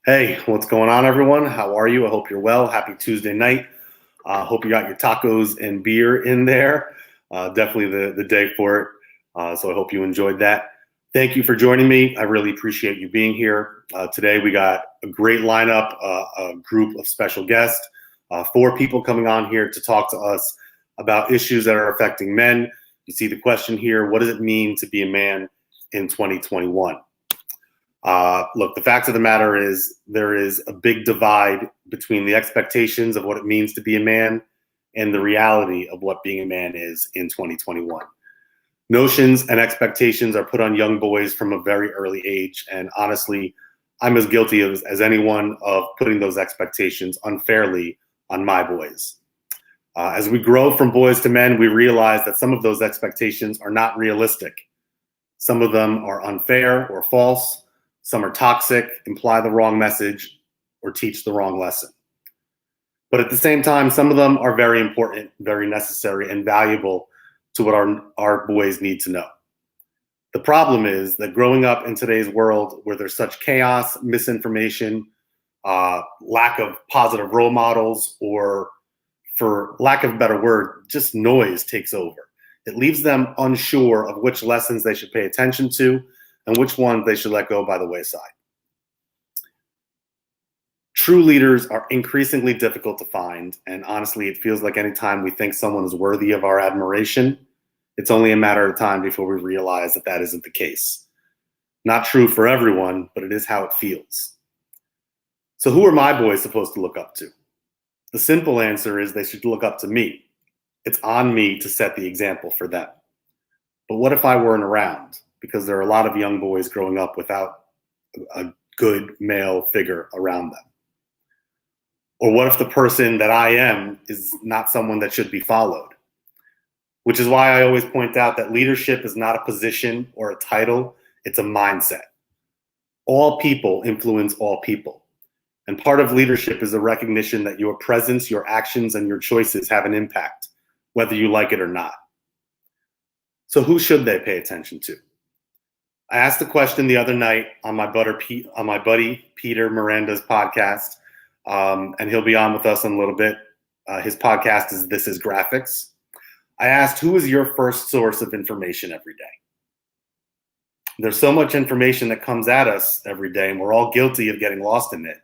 Hey, what's going on, everyone? How are you? I hope you're well. Happy Tuesday night. Hope you got your tacos and beer in there. Definitely the day for it. So I hope you enjoyed that. Thank you for joining me. I really appreciate you being here. Today we got a great lineup, a group of special guests, 4 people coming on here to talk to us about issues that are affecting men. You see the question here, what does it mean to be a man in 2021? Look, the fact of the matter is there is a big divide between the expectations of what it means to be a man and the reality of what being a man is in 2021. Notions and expectations are put on young boys from a very early age, and honestly, I'm as guilty as anyone of putting those expectations unfairly on my boys. As we grow from boys to men, we realize that some of those expectations are not realistic. Some of them are unfair or false. Some are toxic, imply the wrong message, or teach the wrong lesson. But at the same time, some of them are very important, very necessary, and valuable to what our boys need to know. The problem is that growing up in today's world where there's such chaos, misinformation, lack of positive role models, or for lack of a better word, just noise takes over. It leaves them unsure of which lessons they should pay attention to and which ones they should let go by the wayside. True leaders are increasingly difficult to find, and honestly, it feels like anytime we think someone is worthy of our admiration, it's only a matter of time before we realize that that isn't the case. Not true for everyone, but it is how it feels. So who are my boys supposed to look up to? The simple answer is they should look up to me. It's on me to set the example for them. But what if I weren't around? Because there are a lot of young boys growing up without a good male figure around them. Or what if the person that I am is not someone that should be followed? Which is why I always point out that leadership is not a position or a title, it's a mindset. All people influence all people. And part of leadership is a recognition that your presence, your actions, and your choices have an impact, whether you like it or not. So who should they pay attention to? I asked the question the other night on my buddy Peter Miranda's podcast, and he'll be on with us in a little bit. His podcast is This Is Graphics. I asked, who is your first source of information every day? There's so much information that comes at us every day, and we're all guilty of getting lost in it.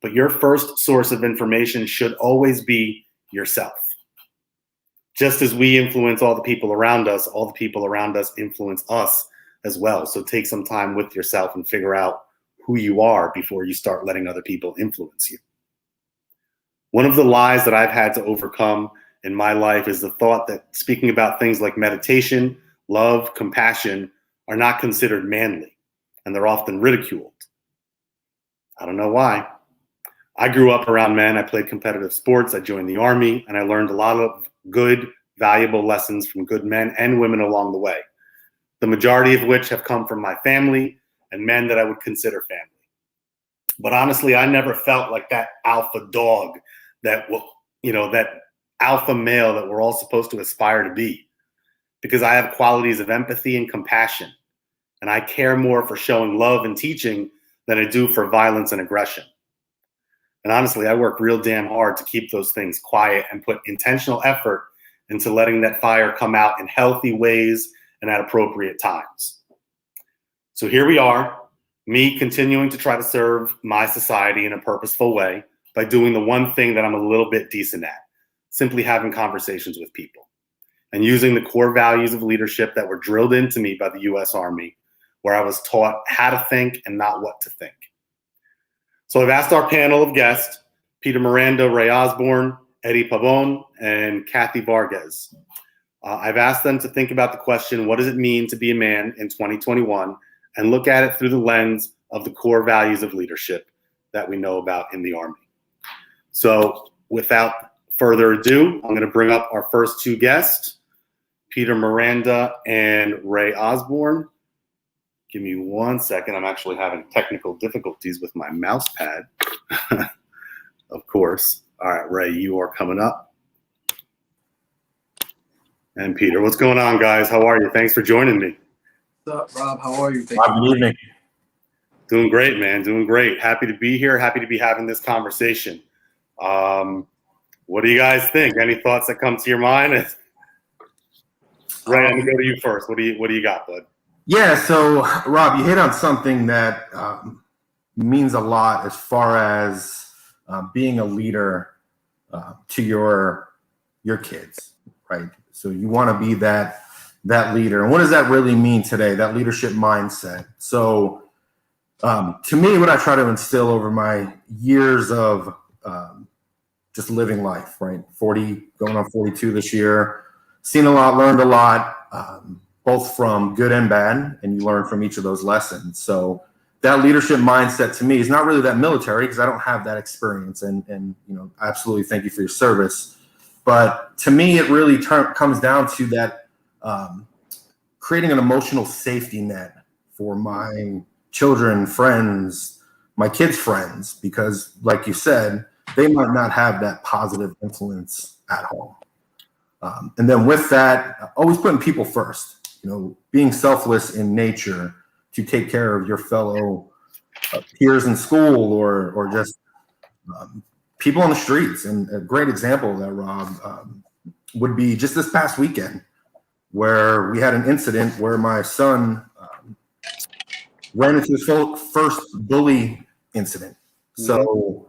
But your first source of information should always be yourself. Just as we influence all the people around us influence us as well. So take some time with yourself and figure out who you are before you start letting other people influence you. One of the lies that I've had to overcome in my life is the thought that speaking about things like meditation, love, compassion are not considered manly, and they're often ridiculed. I don't know why. I grew up around men. I played competitive sports. I joined the Army, and I learned a lot of good, valuable lessons from good men and women along the way, the majority of which have come from my family and men that I would consider family. But honestly, I never felt like that alpha dog, that alpha male that we're all supposed to aspire to be, because I have qualities of empathy and compassion, and I care more for showing love and teaching than I do for violence and aggression. And honestly, I work real damn hard to keep those things quiet and put intentional effort into letting that fire come out in healthy ways and at appropriate times. So here we are, me continuing to try to serve my society in a purposeful way by doing the one thing that I'm a little bit decent at, simply having conversations with people and using the core values of leadership that were drilled into me by the U.S. Army, where I was taught how to think and not what to think. So I've asked our panel of guests, Peter Miranda, Ray Osborne, Eddie Pavon, and Kathy Vargas. I've asked them to think about the question, what does it mean to be a man in 2021, and look at it through the lens of the core values of leadership that we know about in the Army. So without further ado, I'm going to bring up our first 2 guests, Peter Miranda and Ray Osborne. Give me 1 second. I'm actually having technical difficulties with my mouse pad, of course. All right, Ray, you are coming up. And Peter, what's going on, guys? How are you? Thanks for joining me. What's up, Rob? How are you? Good evening. Doing great, man. Doing great. Happy to be here. Happy to be having this conversation. What do you guys think? Any thoughts that come to your mind? Ray, I'm gonna go to you first. What do you got, bud? Yeah. So, Rob, you hit on something that means a lot as far as being a leader to your kids, right? So you want to be that leader, and what does that really mean today? That leadership mindset. So. To me, what I try to instill over my years of just living life, right? 40, going on 42 this year, seen a lot, learned a lot, both from good and bad, and you learn from each of those lessons. So that leadership mindset to me is not really that military because I don't have that experience, and absolutely thank you for your service. But to me, it really comes down to that creating an emotional safety net for my children, friends, my kids' friends, because like you said, they might not have that positive influence at home. And then with that, always putting people first, being selfless in nature to take care of your fellow peers in school or just people on the streets. And a great example of that, Rob, would be just this past weekend where we had an incident where my son ran into his first bully incident. So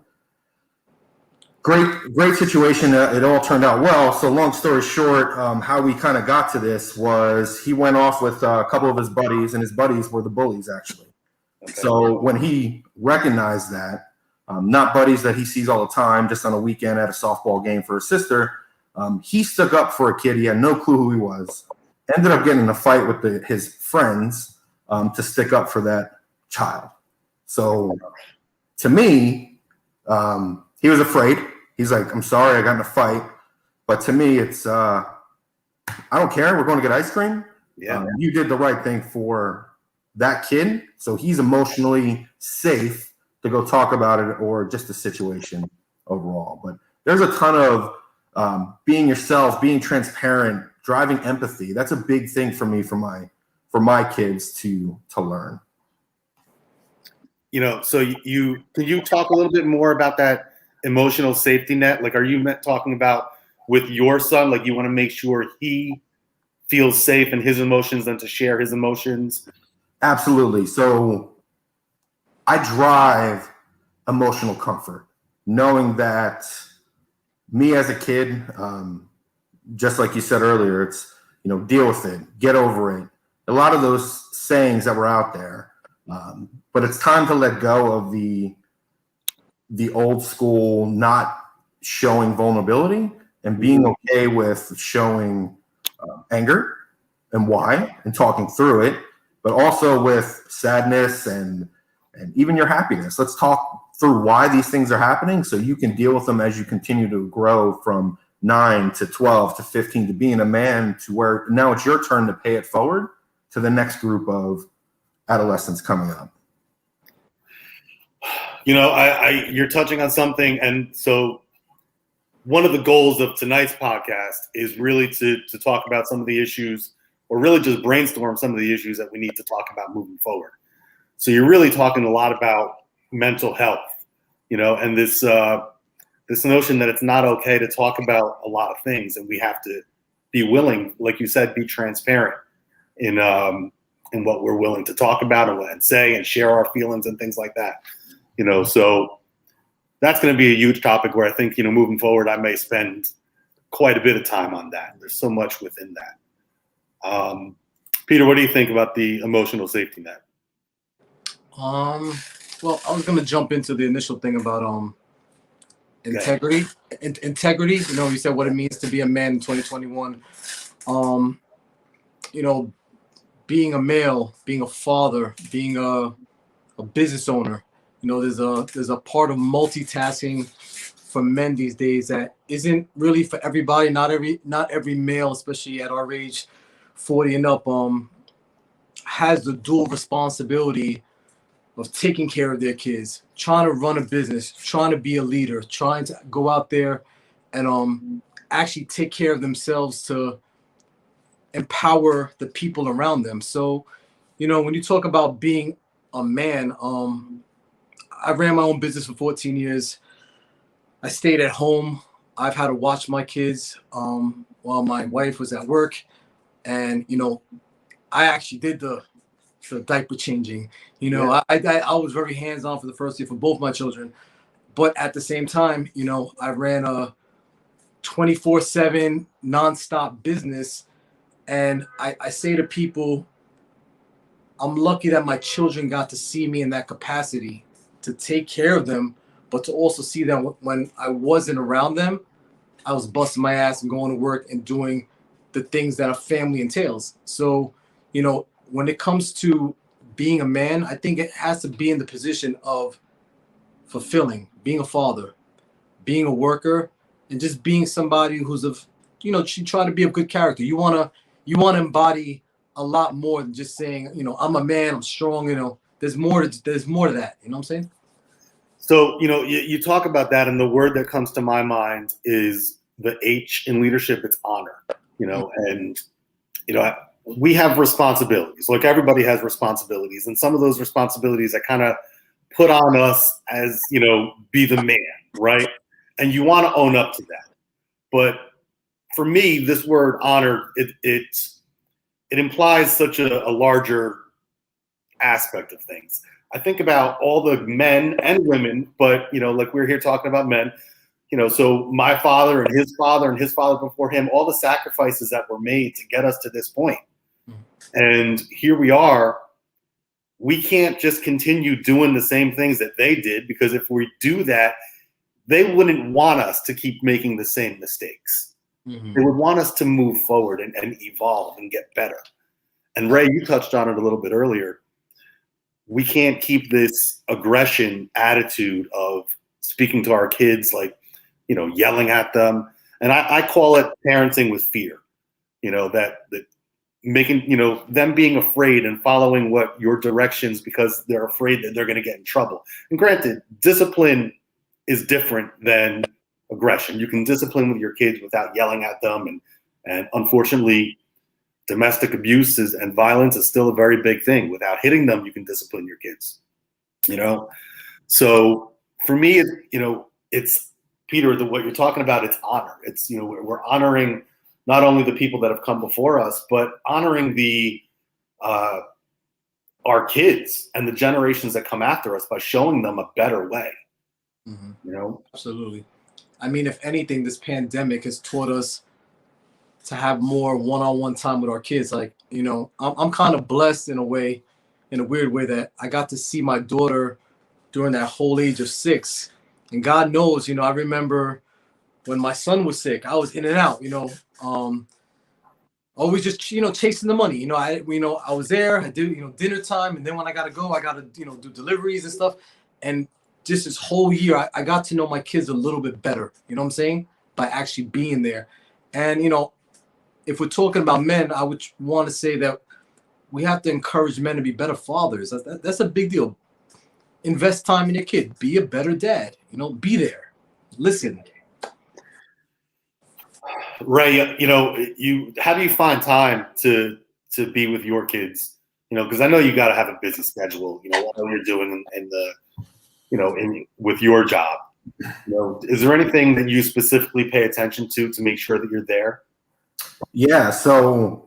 great situation. It all turned out well. So long story short, how we kind of got to this was he went off with a couple of his buddies, and his buddies were the bullies, actually. Okay. So when he recognized that, not buddies that he sees all the time, just on a weekend at a softball game for his sister, he stuck up for a kid. He had no clue who he was. Ended up getting in a fight with his friends to stick up for that child. So to me, he was afraid. He's like, I'm sorry, I got in a fight. But to me, it's, I don't care. We're going to get ice cream. Yeah. You did the right thing for that kid. So he's emotionally safe to go talk about it or just the situation overall. But there's a ton of being yourself, being transparent, driving empathy. That's a big thing for me, for my kids to learn. So can you talk a little bit more about that emotional safety net? Like, are you talking about with your son, like you want to make sure he feels safe in his emotions and to share his emotions? Absolutely. So I drive emotional comfort, knowing that me as a kid, just like you said earlier, it's, deal with it, get over it. A lot of those sayings that were out there, but it's time to let go of the old school, not showing vulnerability and being okay with showing anger and why and talking through it, but also with sadness and even your happiness. Let's talk through why these things are happening so you can deal with them as you continue to grow from 9 to 12 to 15 to being a man, to where now it's your turn to pay it forward to the next group of adolescents coming up. You're touching on something. And so one of the goals of tonight's podcast is really to talk about some of the issues, or really just brainstorm some of the issues that we need to talk about moving forward. So you're really talking a lot about mental health, and this notion that it's not okay to talk about a lot of things, and we have to be willing, like you said, be transparent in what we're willing to talk about and say and share our feelings and things like that. So that's going to be a huge topic where I think, moving forward, I may spend quite a bit of time on that. There's so much within that. Peter, what do you think about the emotional safety net? Well, I was going to jump into the initial thing about integrity. Integrity, you said what it means to be a man in 2021. Being a male, being a father, being a business owner, there's a part of multitasking for men these days that isn't really for everybody. Not every male, especially at our age, 40 and up, has the dual responsibility of taking care of their kids, trying to run a business, trying to be a leader, trying to go out there and actually take care of themselves to empower the people around them. So, when you talk about being a man, I ran my own business for 14 years. I stayed at home. I've had to watch my kids while my wife was at work. And, I actually did the diaper changing. I was very hands-on for the first year for both my children. But at the same time, I ran a 24/7 nonstop business. And I say to people, I'm lucky that my children got to see me in that capacity to take care of them, but to also see them when I wasn't around them. I was busting my ass and going to work and doing the things that a family entails. So, when it comes to being a man, I think it has to be in the position of fulfilling, being a father, being a worker, and just being somebody who's try to be of good character. You wanna embody a lot more than just saying, I'm a man, I'm strong. There's more to that. You know what I'm saying? So, you talk about that, and the word that comes to my mind is the H in leadership. It's honor, and, we have responsibilities. Like everybody has responsibilities, and some of those responsibilities that kind of put on us as, be the man, right? And you want to own up to that. But for me, this word honor, it implies such a larger aspect of things. I think about all the men and women, but, like we're here talking about men, so my father and his father before him, all the sacrifices that were made to get us to this point. And here we are. We can't just continue doing the same things that they did, because if we do that, they wouldn't want us to keep making the same mistakes. Mm-hmm. They would want us to move forward and evolve and get better. And Ray, you touched on it a little bit earlier. We can't keep this aggression attitude of speaking to our kids, like, yelling at them. And I call it parenting with fear, that making, them being afraid and following what your directions because they're afraid that they're going to get in trouble. And granted, discipline is different than aggression. You can discipline with your kids without yelling at them. And unfortunately, domestic abuse and violence is still a very big thing. Without hitting them, you can discipline your kids, So for me, it's Peter, what you're talking about, it's honor. It's, we're honoring not only the people that have come before us, but honoring our kids and the generations that come after us by showing them a better way. Mm-hmm. Absolutely. I mean, if anything, this pandemic has taught us to have more one-on-one time with our kids. Like, I'm kind of blessed in a weird way, that I got to see my daughter during that whole age of 6. And God knows, I remember when my son was sick, I was in and out, always just, chasing the money. I was there, I did, dinner time. And then when I got to go, I got to, do deliveries and stuff. And just this whole year, I got to know my kids a little bit better, you know what I'm saying? By actually being there. And, if we're talking about men, I would want to say that we have to encourage men to be better fathers. That's a big deal. Invest time in your kid. Be a better dad. Be there. Listen. Ray, how do you find time to be with your kids? Because I know you got to have a busy schedule. What you're doing with your job. Is there anything that you specifically pay attention to make sure that you're there? Yeah. So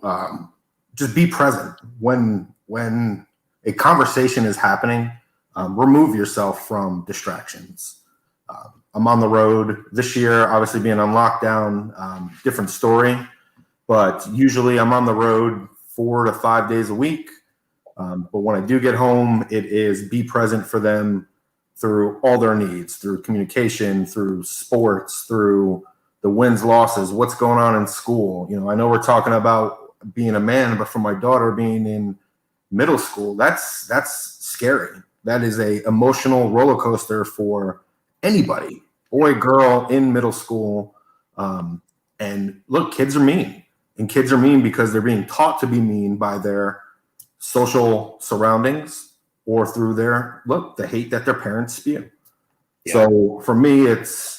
just be present when a conversation is happening. Remove yourself from distractions. I'm on the road this year, obviously being on lockdown, different story, but usually I'm on the road 4 to 5 days a week. But when I do get home, it is be present for them through all their needs, through communication, through sports, through the wins, losses, what's going on in school. I know we're talking about being a man, but for my daughter being in middle school, that's scary. That is a emotional roller coaster for anybody, boy, girl, in middle school. And look, kids are mean, and kids are mean because they're being taught to be mean by their social surroundings or through the hate that their parents spew. Yeah. So for me, it's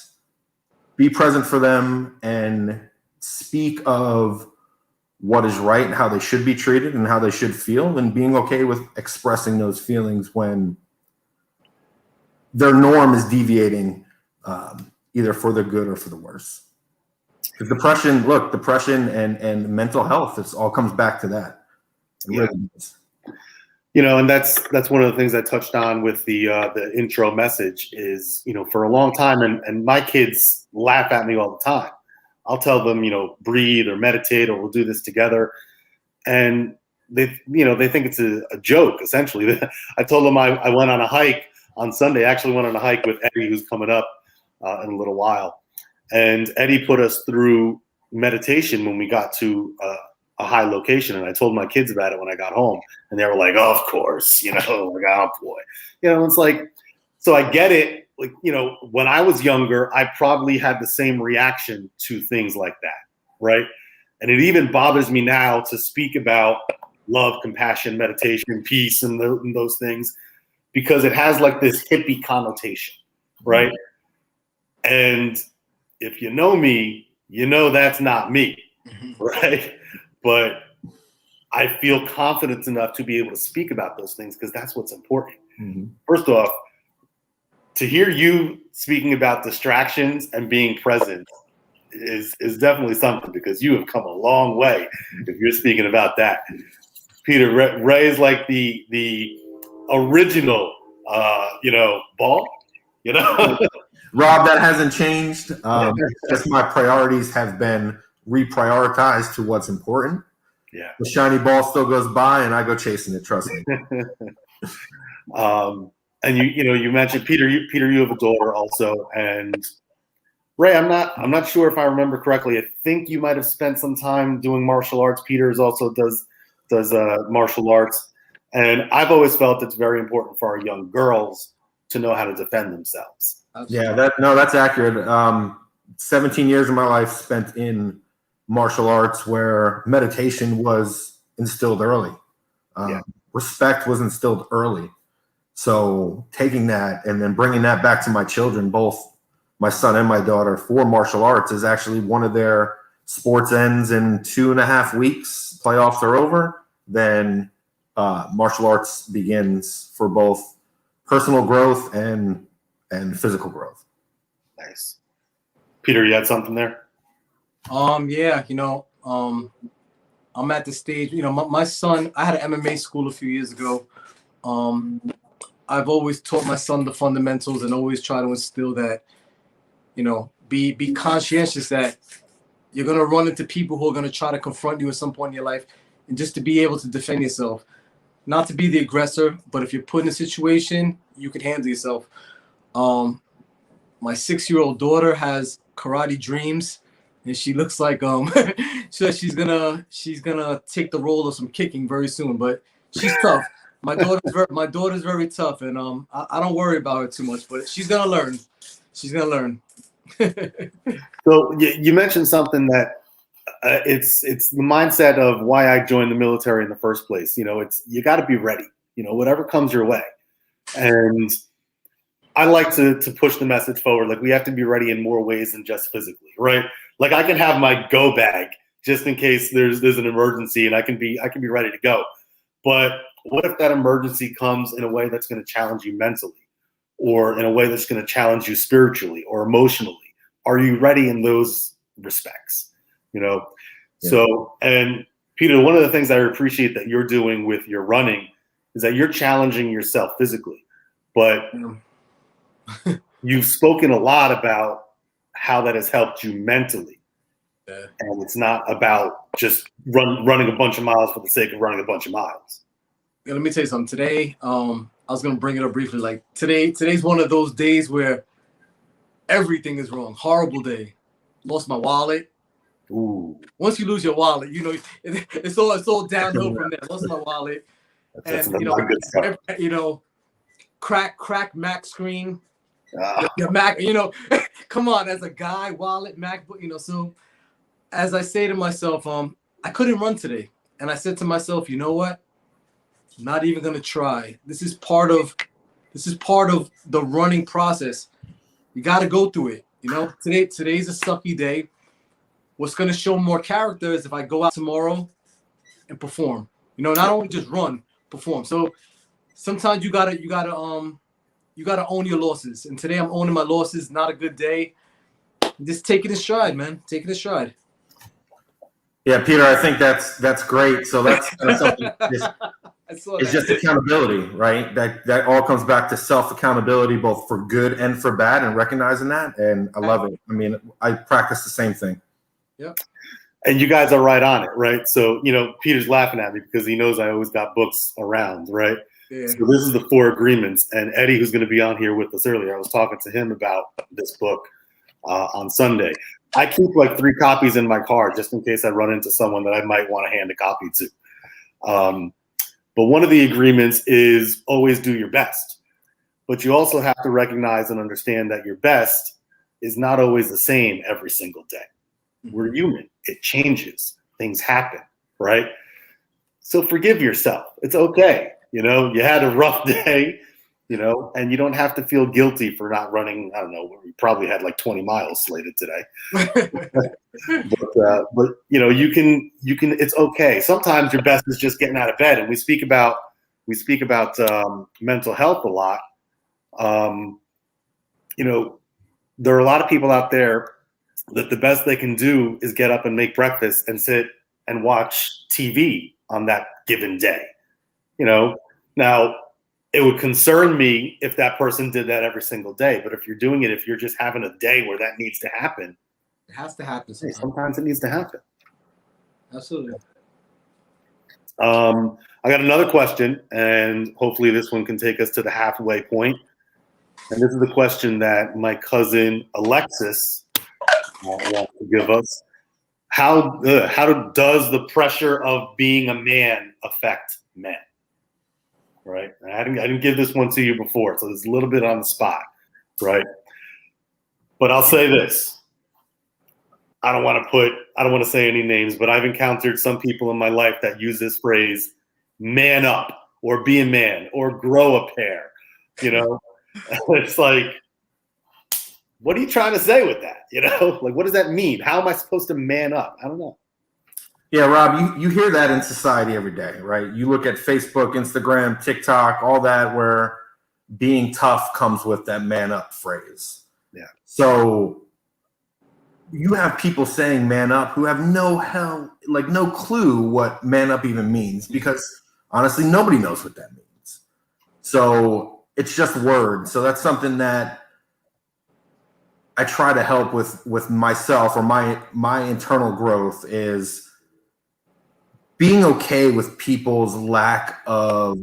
be present for them and speak of what is right and how they should be treated and how they should feel, and being okay with expressing those feelings when their norm is deviating, either for the good or for the worse. Because depression and mental health, it all comes back to that. It really is. And that's one of the things I touched on with the intro message is, for a long time, and my kids laugh at me all the time. I'll tell them, breathe or meditate, or we'll do this together. And they think it's a joke, essentially. I told them I went on a hike on Sunday. I actually went on a hike with Eddie, who's coming up in a little while. And Eddie put us through meditation when we got to a high location. And I told my kids about it when I got home. And they were like, oh, of course, like, oh, boy. It's like, so I get it. Like, when I was younger, I probably had the same reaction to things like that, right? And it even bothers me now to speak about love, compassion, meditation, peace, and those things, because it has like this hippie connotation, right? And if you know me, that's not me, right? But I feel confident enough to be able to speak about those things because that's what's important. Mm-hmm. First off, to hear you speaking about distractions and being present is definitely something, because you have come a long way if you're speaking about that. Peter, Ray is like the original, ball, Rob, that hasn't changed. Just my priorities have been reprioritized to what's important. Yeah. The shiny ball still goes by and I go chasing it, trust me. And you mentioned Peter. You have a daughter also, and Ray. I'm not sure if I remember correctly. I think you might have spent some time doing martial arts. Peter also does martial arts, and I've always felt it's very important for our young girls to know how to defend themselves. Yeah, that's accurate. 17 years of my life spent in martial arts, where meditation was instilled early. Respect was instilled early. So taking that and then bringing that back to my children, both my son and my daughter, for martial arts, is actually one of their sports ends in 2.5 weeks. Playoffs are over. Then martial arts begins for both personal growth and physical growth. Nice. Peter, you had something there? Yeah, I'm at the stage, my son, I had an MMA school a few years ago. I've always taught my son the fundamentals and always try to instill that, be conscientious that you're going to run into people who are going to try to confront you at some point in your life, and just to be able to defend yourself, not to be the aggressor, but if you're put in a situation, you can handle yourself. My 6-year-old daughter has karate dreams, and she looks like so she's gonna take the role of some kicking very soon, but she's tough. My daughter's very tough, and I don't worry about her too much, but she's gonna learn. So you mentioned something that it's the mindset of why I joined the military in the first place. You got to be ready. Whatever comes your way, and I like to push the message forward. Like, we have to be ready in more ways than just physically, right? Like, I can have my go bag just in case there's an emergency, and I can be ready to go. But what if that emergency comes in a way that's going to challenge you mentally, or in a way that's going to challenge you spiritually or emotionally? Are you ready in those respects? Yeah. So, and Peter, one of the things I appreciate that you're doing with your running is that you're challenging yourself physically, but you've spoken a lot about how that has helped you mentally. Yeah. And it's not about just running a bunch of miles for the sake of running a bunch of miles. Yeah, let me tell you something. Today, I was going to bring it up briefly. Like, today's one of those days where everything is wrong. Horrible day. Lost my wallet. Ooh. Once you lose your wallet, it's all downhill from there. Lost my wallet. That's and good stuff. Crack Mac screen. Your Mac, come on, as a guy, wallet, MacBook, so as I say to myself, I couldn't run today. And I said to myself, you know what? I'm not even gonna try. This is part of the running process. You gotta go through it. Today's a sucky day. what's going to show more character is if I go out tomorrow and perform. You know, not only just run, perform. So sometimes you gotta own your losses. And today I'm owning my losses. Not a good day. Just take it in stride, man. Take it in stride. Yeah, Peter, I think that's great. So that's kind of something. It's just accountability, right? That all comes back to self-accountability, both for good and for bad, and recognizing that. And I love it. I mean, I practice the same thing. Yeah. And you guys are right on it, right? So, you know, Peter's laughing at me because he knows I always got books around, right? Yeah. So this is the 4 agreements. And Eddie, who's going to be on here with us earlier, I was talking to him about this book on Sunday. I keep like 3 copies in my car just in case I run into someone that I might want to hand a copy to. But one of the agreements is always do your best. But you also have to recognize and understand that your best is not always the same every single day. We're human. It changes. Things happen, right? So forgive yourself. It's okay. You know, you had a rough day, you know, and you don't have to feel guilty for not running. I don't know. We probably had like 20 miles slated today. but you know, you can, it's okay. Sometimes your best is just getting out of bed. And we speak about mental health a lot. You know, there are a lot of people out there that the best they can do is get up and make breakfast and sit and watch TV on that given day. You know, now it would concern me if that person did that every single day. But if you're doing it, if you're just having a day where that needs to happen, it has to happen. Sometimes it needs to happen. Absolutely. I got another question, and hopefully this one can take us to the halfway point. And this is the question that my cousin Alexis wants to give us. How does the pressure of being a man affect men? Right? I didn't give this one to you before, so it's a little bit on the spot, right? But I'll say this. I don't want to say any names, but I've encountered some people in my life that use this phrase, man up, or be a man, or grow a pair, you know? It's like, what are you trying to say with that? You know, like, what does that mean? How am I supposed to man up? I don't know. Yeah, Rob, you hear that in society every day, right? You look at Facebook, Instagram, TikTok, all that, where being tough comes with that man up phrase. Yeah. So you have people saying man up who have no clue what man up even means, because honestly, nobody knows what that means. So it's just words. So that's something that I try to help with myself, or my internal growth, is being okay with people's lack of,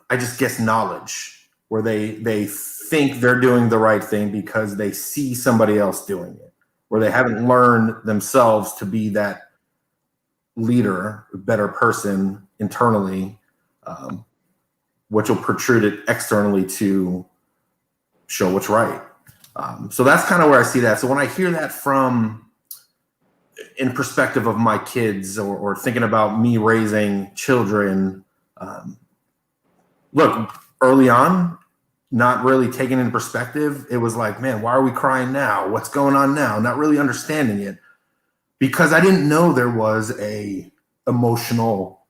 I just guess, knowledge, where they think they're doing the right thing because they see somebody else doing it, where they haven't learned themselves to be that leader, a better person internally, which will protrude it externally to show what's right. So that's kind of where I see that. So when I hear that in perspective of my kids, or thinking about me raising children, look, early on, not really taking in perspective, it was like, man, why are we crying now? What's going on now? Not really understanding it, because I didn't know there was a emotional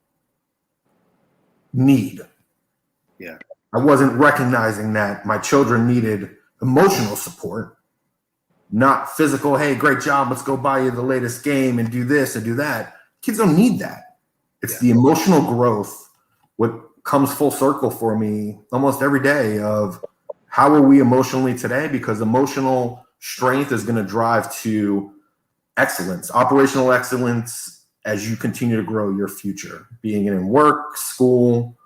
need. Yeah. I wasn't recognizing that my children needed emotional support, not physical. Hey, great job. Let's go buy you the latest game and do this and do that. Kids don't need that. It's the emotional growth, what comes full circle for me almost every day, of how are we emotionally today? Because emotional strength is going to drive to excellence, operational excellence, as you continue to grow your future, being it in work, school,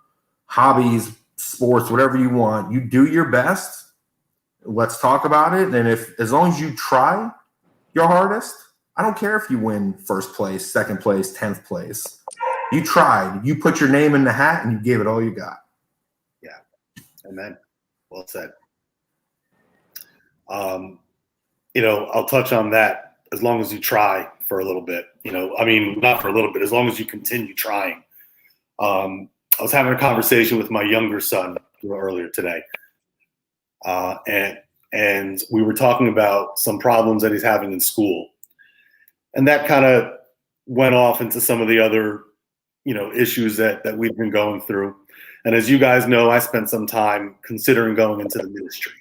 hobbies, sports, whatever you want. You do your best. Let's talk about it. And as long as you try your hardest, I don't care if you win first place, second place, 10th place. You tried. You put your name in the hat and you gave it all you got. Yeah. Amen. Well said. You know, I'll touch on that. As long as you try for a little bit, you know, I mean, not for a little bit, as long as you continue trying. I was having a conversation with my younger son earlier today. And and we were talking about some problems that he's having in school. And that kind of went off into some of the other, issues that we've been going through. And as you guys know, I spent some time considering going into the ministry.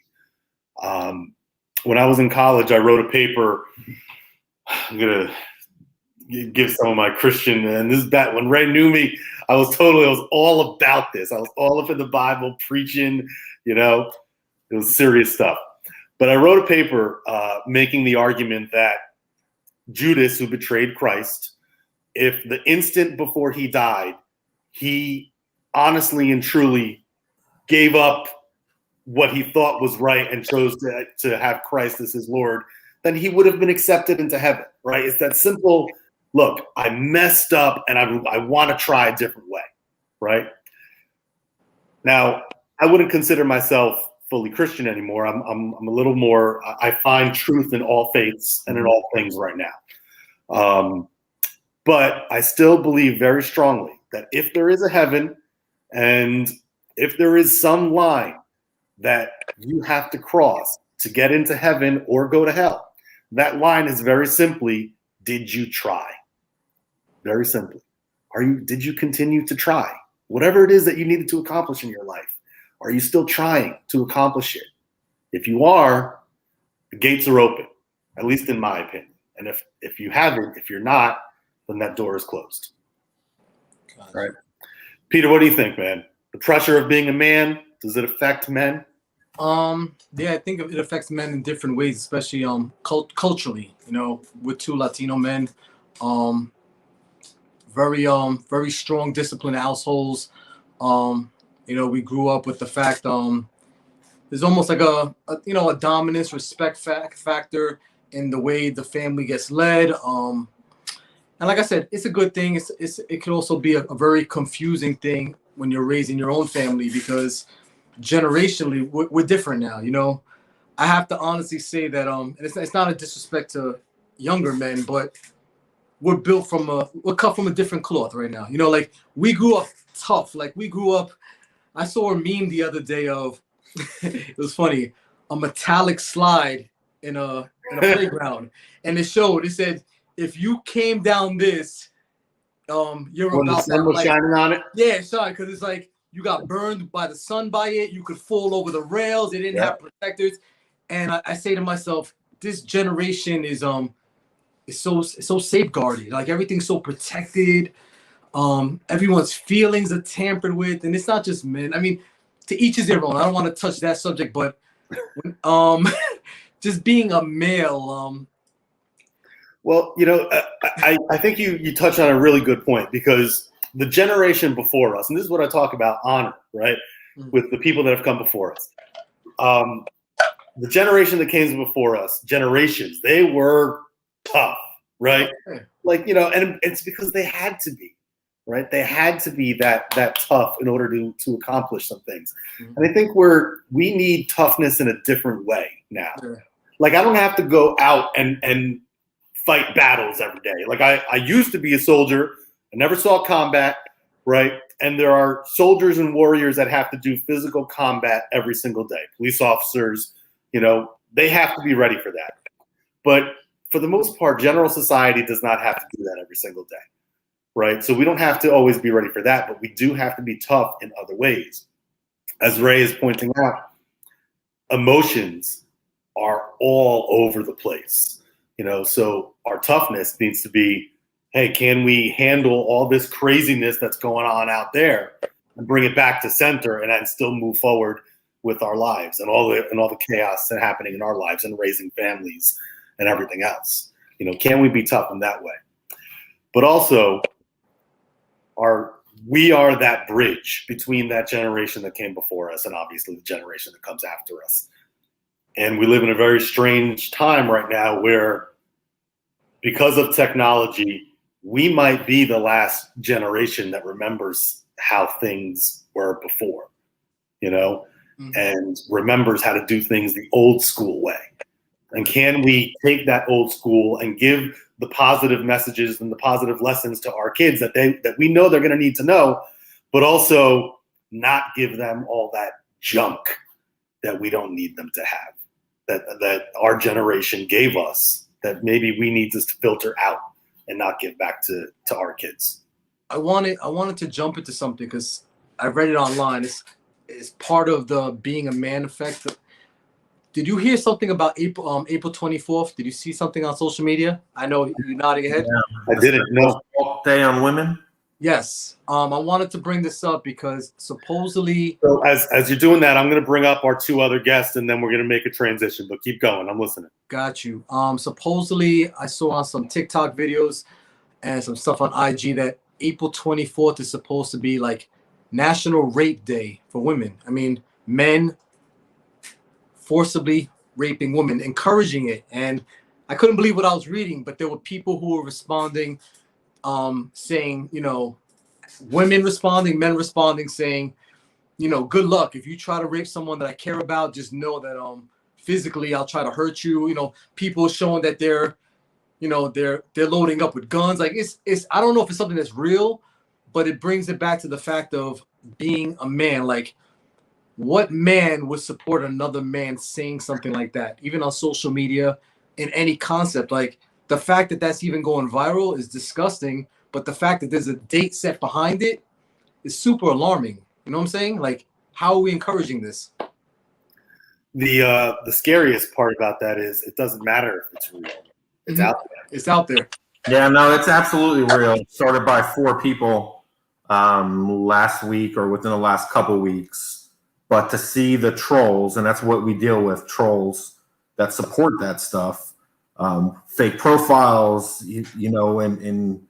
When I was in college, I wrote a paper. I'm going to give some of my Christian, and this is back when Ray knew me. I was all about this. I was all up in the Bible, preaching, it was serious stuff. But I wrote a paper making the argument that Judas, who betrayed Christ, if the instant before he died, he honestly and truly gave up what he thought was right and chose to have Christ as his Lord, then he would have been accepted into heaven, right? It's that simple. Look, I messed up and I want to try a different way, right? Now, I wouldn't consider myself fully Christian anymore. I'm a little more, I find truth in all faiths and in all things right now. But I still believe very strongly that if there is a heaven and if there is some line that you have to cross to get into heaven or go to hell, that line is very simply, did you try? Very simply. Did you continue to try? Whatever it is that you needed to accomplish in your life, are you still trying to accomplish it? If you are, the gates are open, at least in my opinion. And if you haven't, if you're not, then that door is closed. Gotcha. Right. Peter, what do you think, man? The pressure of being a man, does it affect men? Yeah, I think it affects men in different ways, especially culturally. We're two Latino men, very strong, disciplined households. We grew up with the fact there's almost like a dominance, respect factor in the way the family gets led. And like I said, it's a good thing. It can also be a very confusing thing when you're raising your own family, because generationally we're different now. I have to honestly say that and it's not a disrespect to younger men, but we're cut from a different cloth right now. Like, we grew up tough. Like, I saw a meme the other day of it was funny, a metallic slide in a playground, and it said, if you came down this, you're When the about sun that was life. shining on it? Yeah, sorry, because it's like you got burned by the sun by it. You could fall over the rails. They didn't have protectors. And I say to myself, this generation is so safeguarded. Like, everything's so protected. Everyone's feelings are tampered with, and it's not just men. I mean, to each his own. I don't want to touch that subject, but just being a male. Well, I think you touched on a really good point, because the generation before us, and this is what I talk about, honor, right? With the people that have come before us. The generation that came before us, generations, they were tough, right? Like, and it's because they had to be, right? They had to be that tough in order to accomplish some things. And I think we need toughness in a different way now. Like, I don't have to go out and fight battles every day. Like, I used to be a soldier. I never saw combat, right? And there are soldiers and warriors that have to do physical combat every single day. Police officers, they have to be ready for that. But for the most part, general society does not have to do that every single day, right? So we don't have to always be ready for that, but we do have to be tough in other ways. As Ray is pointing out, emotions are all over the place. So our toughness needs to be, hey, can we handle all this craziness that's going on out there and bring it back to center, and then still move forward with our lives and all the chaos that's happening in our lives and raising families and everything else? Can we be tough in that way? But also, we are that bridge between that generation that came before us and obviously the generation that comes after us. And we live in a very strange time right now where, because of technology, we might be the last generation that remembers how things were before, and remembers how to do things the old school way. And can we take that old school and give the positive messages and the positive lessons to our kids that we know they're going to need to know, but also not give them all that junk that we don't need them to have, that our generation gave us that maybe we need to filter out and not give back to our kids. I wanted to jump into something because I read it online. It's part of the being a man effect. Did you hear something about April 24th? Did you see something on social media? I know you're nodding your head. I didn't know. Day on women. Yes. I wanted to bring this up because supposedly. So as you're doing that, I'm going to bring up our two other guests, and then we're going to make a transition. But keep going. I'm listening. Got you. Supposedly, I saw on some TikTok videos and some stuff on IG that April 24th is supposed to be like National Rape Day for women. I mean, men forcibly raping women, encouraging it. And I couldn't believe what I was reading, but there were people who were responding, saying, women responding, men responding, saying, good luck. If you try to rape someone that I care about, just know that physically I'll try to hurt you. People showing that they're loading up with guns. Like it's I don't know if it's something that's real, but it brings it back to the fact of being a man. Like, what man would support another man saying something like that, even on social media, in any concept? Like, the fact that that's even going viral is disgusting, but the fact that there's a date set behind it is super alarming. You know what I'm saying? Like, how are we encouraging this? The scariest part about that is it doesn't matter if it's real. It's out there. It's out there. Yeah, no, it's absolutely real. It started by 4 people last week or within the last couple weeks. But to see the trolls, and that's what we deal with, trolls that support that stuff, fake profiles, and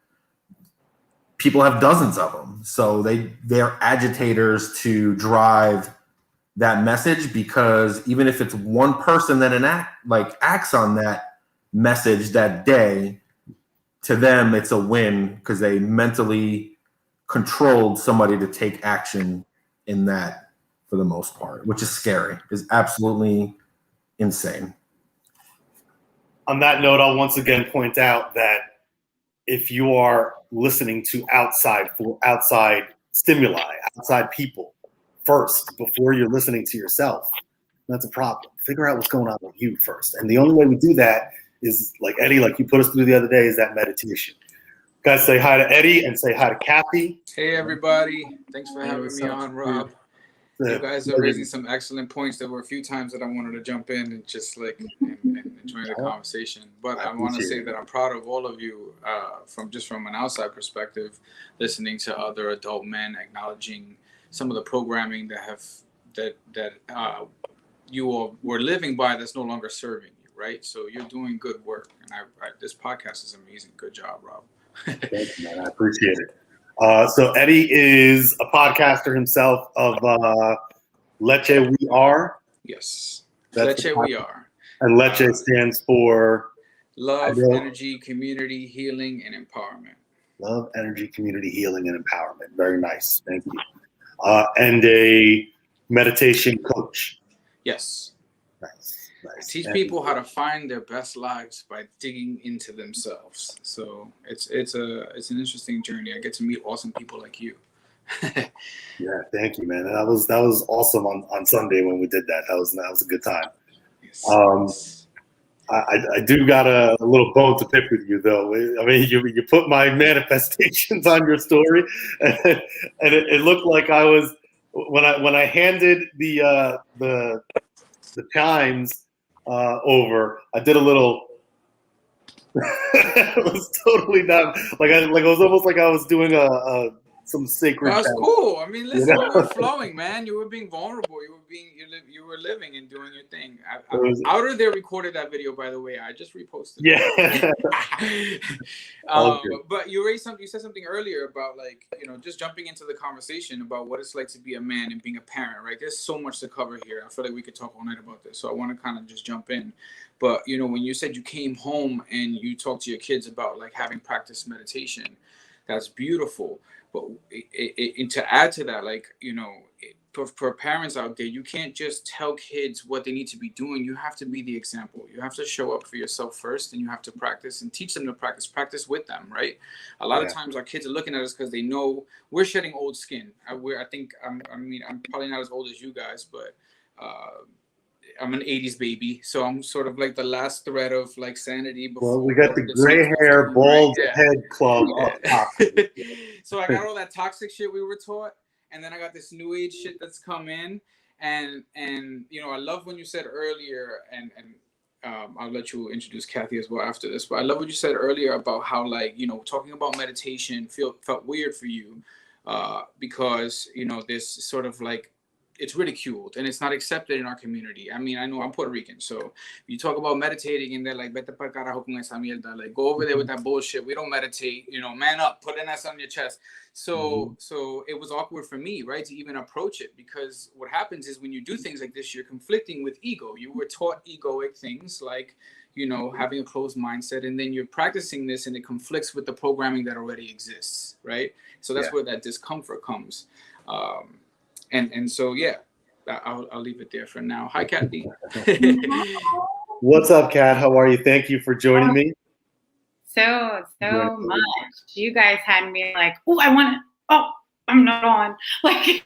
people have dozens of them. So they're agitators to drive that message, because even if it's one person that acts on that message that day, to them it's a win because they mentally controlled somebody to take action in that, for the most part, which is scary, is absolutely insane. On that note, I'll once again point out that if you are listening to outside stimuli, outside people first before you're listening to yourself, that's a problem. Figure out what's going on with you first. And the only way we do that is, like Eddie, like you put us through the other day, is that meditation. Guys, say hi to Eddie and say hi to Kathy. Hey, everybody. Thanks for having me on, Rob. You guys are raising some excellent points. There were a few times that I wanted to jump in and just and enjoy the conversation. But I want to say that I'm proud of all of you from an outside perspective, listening to other adult men, acknowledging some of the programming that you all were living by that's no longer serving you, right? So you're doing good work. And this podcast is amazing. Good job, Rob. Thank you, man. I appreciate it. So Eddie is a podcaster himself of Ldrship We Are. Yes. That's Ldrship We Are. And Ldrship stands for Love, Energy, Community, Healing, and Empowerment. Love, Energy, Community, Healing, and Empowerment. Very nice. Thank you. And a meditation coach. Yes. Nice. I teach people how to find their best lives by digging into themselves. So it's an interesting journey. I get to meet awesome people like you. Yeah, thank you, man. And that was awesome on Sunday when we did that. That was a good time. Yes. I do got a little bone to pick with you, though. I mean, you put my manifestations on your story, and it looked like I was when I handed the chimes over. I did a little. It was totally not like it was almost like I was doing some sacred. That's cool. I mean, listen, you were flowing, man. You were being vulnerable. You were living and doing your thing. Outer there recorded that video, by the way. I just reposted. Yeah. But you said something earlier about just jumping into the conversation about what it's like to be a man and being a parent, right? There's so much to cover here. I feel like we could talk all night about this. So I want to kind of just jump in. But when you said you came home and you talked to your kids about having practiced meditation, that's beautiful. But to add to that, for parents out there, you can't just tell kids what they need to be doing. You have to be the example. You have to show up for yourself first, and you have to practice and teach them to practice with them, right? A lot of times our kids are looking at us because they know we're shedding old skin. I'm probably not as old as you guys, but I'm an 80s baby, so I'm sort of like the last thread of like sanity before. Well, we got the this gray gets hair, off the bald right? head club up top. Yeah. So I got all that toxic shit we were taught, and then I got this new age shit that's come in, and you know, I love when you said earlier, and I'll let you introduce Kathy as well after this, but I love what you said earlier about how, like, you know, talking about meditation felt weird for you, because, you know, this sort of like, it's ridiculed and it's not accepted in our community. I mean, I know I'm Puerto Rican, so you talk about meditating and they're like, vete pa'l carajo con esa mierda. Like, go over there with that bullshit. We don't meditate, you know, man up, put an S on your chest. So it was awkward for me, right, to even approach it, because what happens is when you do things like this, you're conflicting with ego. You were taught egoic things like, you know, having a closed mindset, and then you're practicing this and it conflicts with the programming that already exists, right? So that's where that discomfort comes. And so, yeah, I'll leave it there for now. Hi, Kathy. What's up, Kat? How are you? Thank you for joining me. So much. You guys had me like, oh, I want to, oh, I'm not on. Like,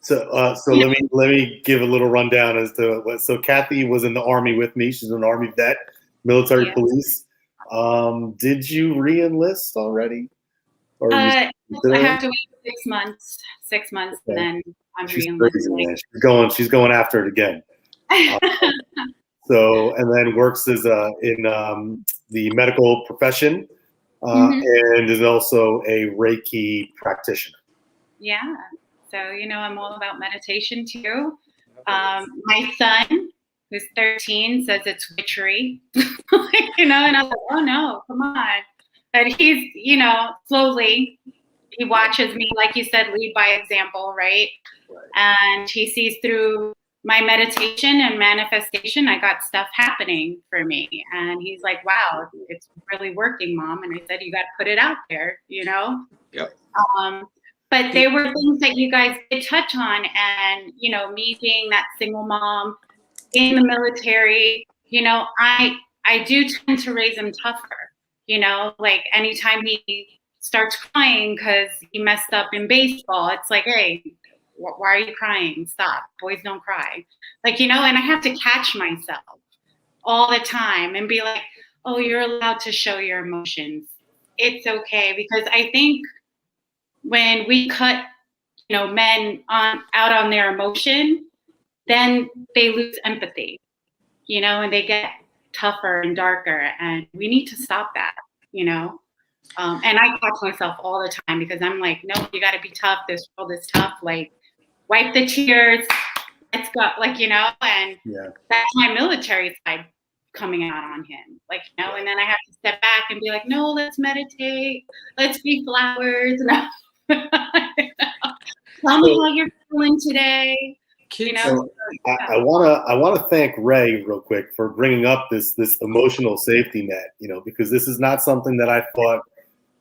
So let me give a little rundown as to what. So Kathy was in the Army with me. She's an Army vet, military police. Did you re-enlist already? Or I have to wait 6 months. 6 months, and then I'm re-enlisting. She's going after it again. So, and then works as in the medical profession, and is also a Reiki practitioner. Yeah. So, you know, I'm all about meditation too. My son, who's 13, says it's witchery, you know, and I'm like, oh no, come on. But he's, you know, slowly, he watches me, like you said, lead by example, right? And he sees through my meditation and manifestation, I got stuff happening for me. And he's like, wow, it's really working, Mom. And I said, you got to put it out there, you know? Yep. But there were things that you guys did touch on. And, you know, me being that single mom in the military, you know, I do tend to raise him tougher. You know, like anytime he starts crying because he messed up in baseball, it's like, hey, why are you crying? Stop. Boys don't cry. Like, you know, and I have to catch myself all the time and be like, oh, you're allowed to show your emotions. It's okay. Because I think when we cut, you know, men out on their emotion, then they lose empathy, you know, and they get tougher and darker, and we need to stop that, you know. And I catch myself all the time because I'm like, no, you got to be tough. This world is tough. Like, wipe the tears. Let's go. Like, you know, and that's my military side coming out on him. Like, you know, and then I have to step back and be like, no, let's meditate. Let's be flowers. No. Tell me how you're feeling today. You know, so I want to thank Ray real quick for bringing up this emotional safety net, you know, because this is not something that I thought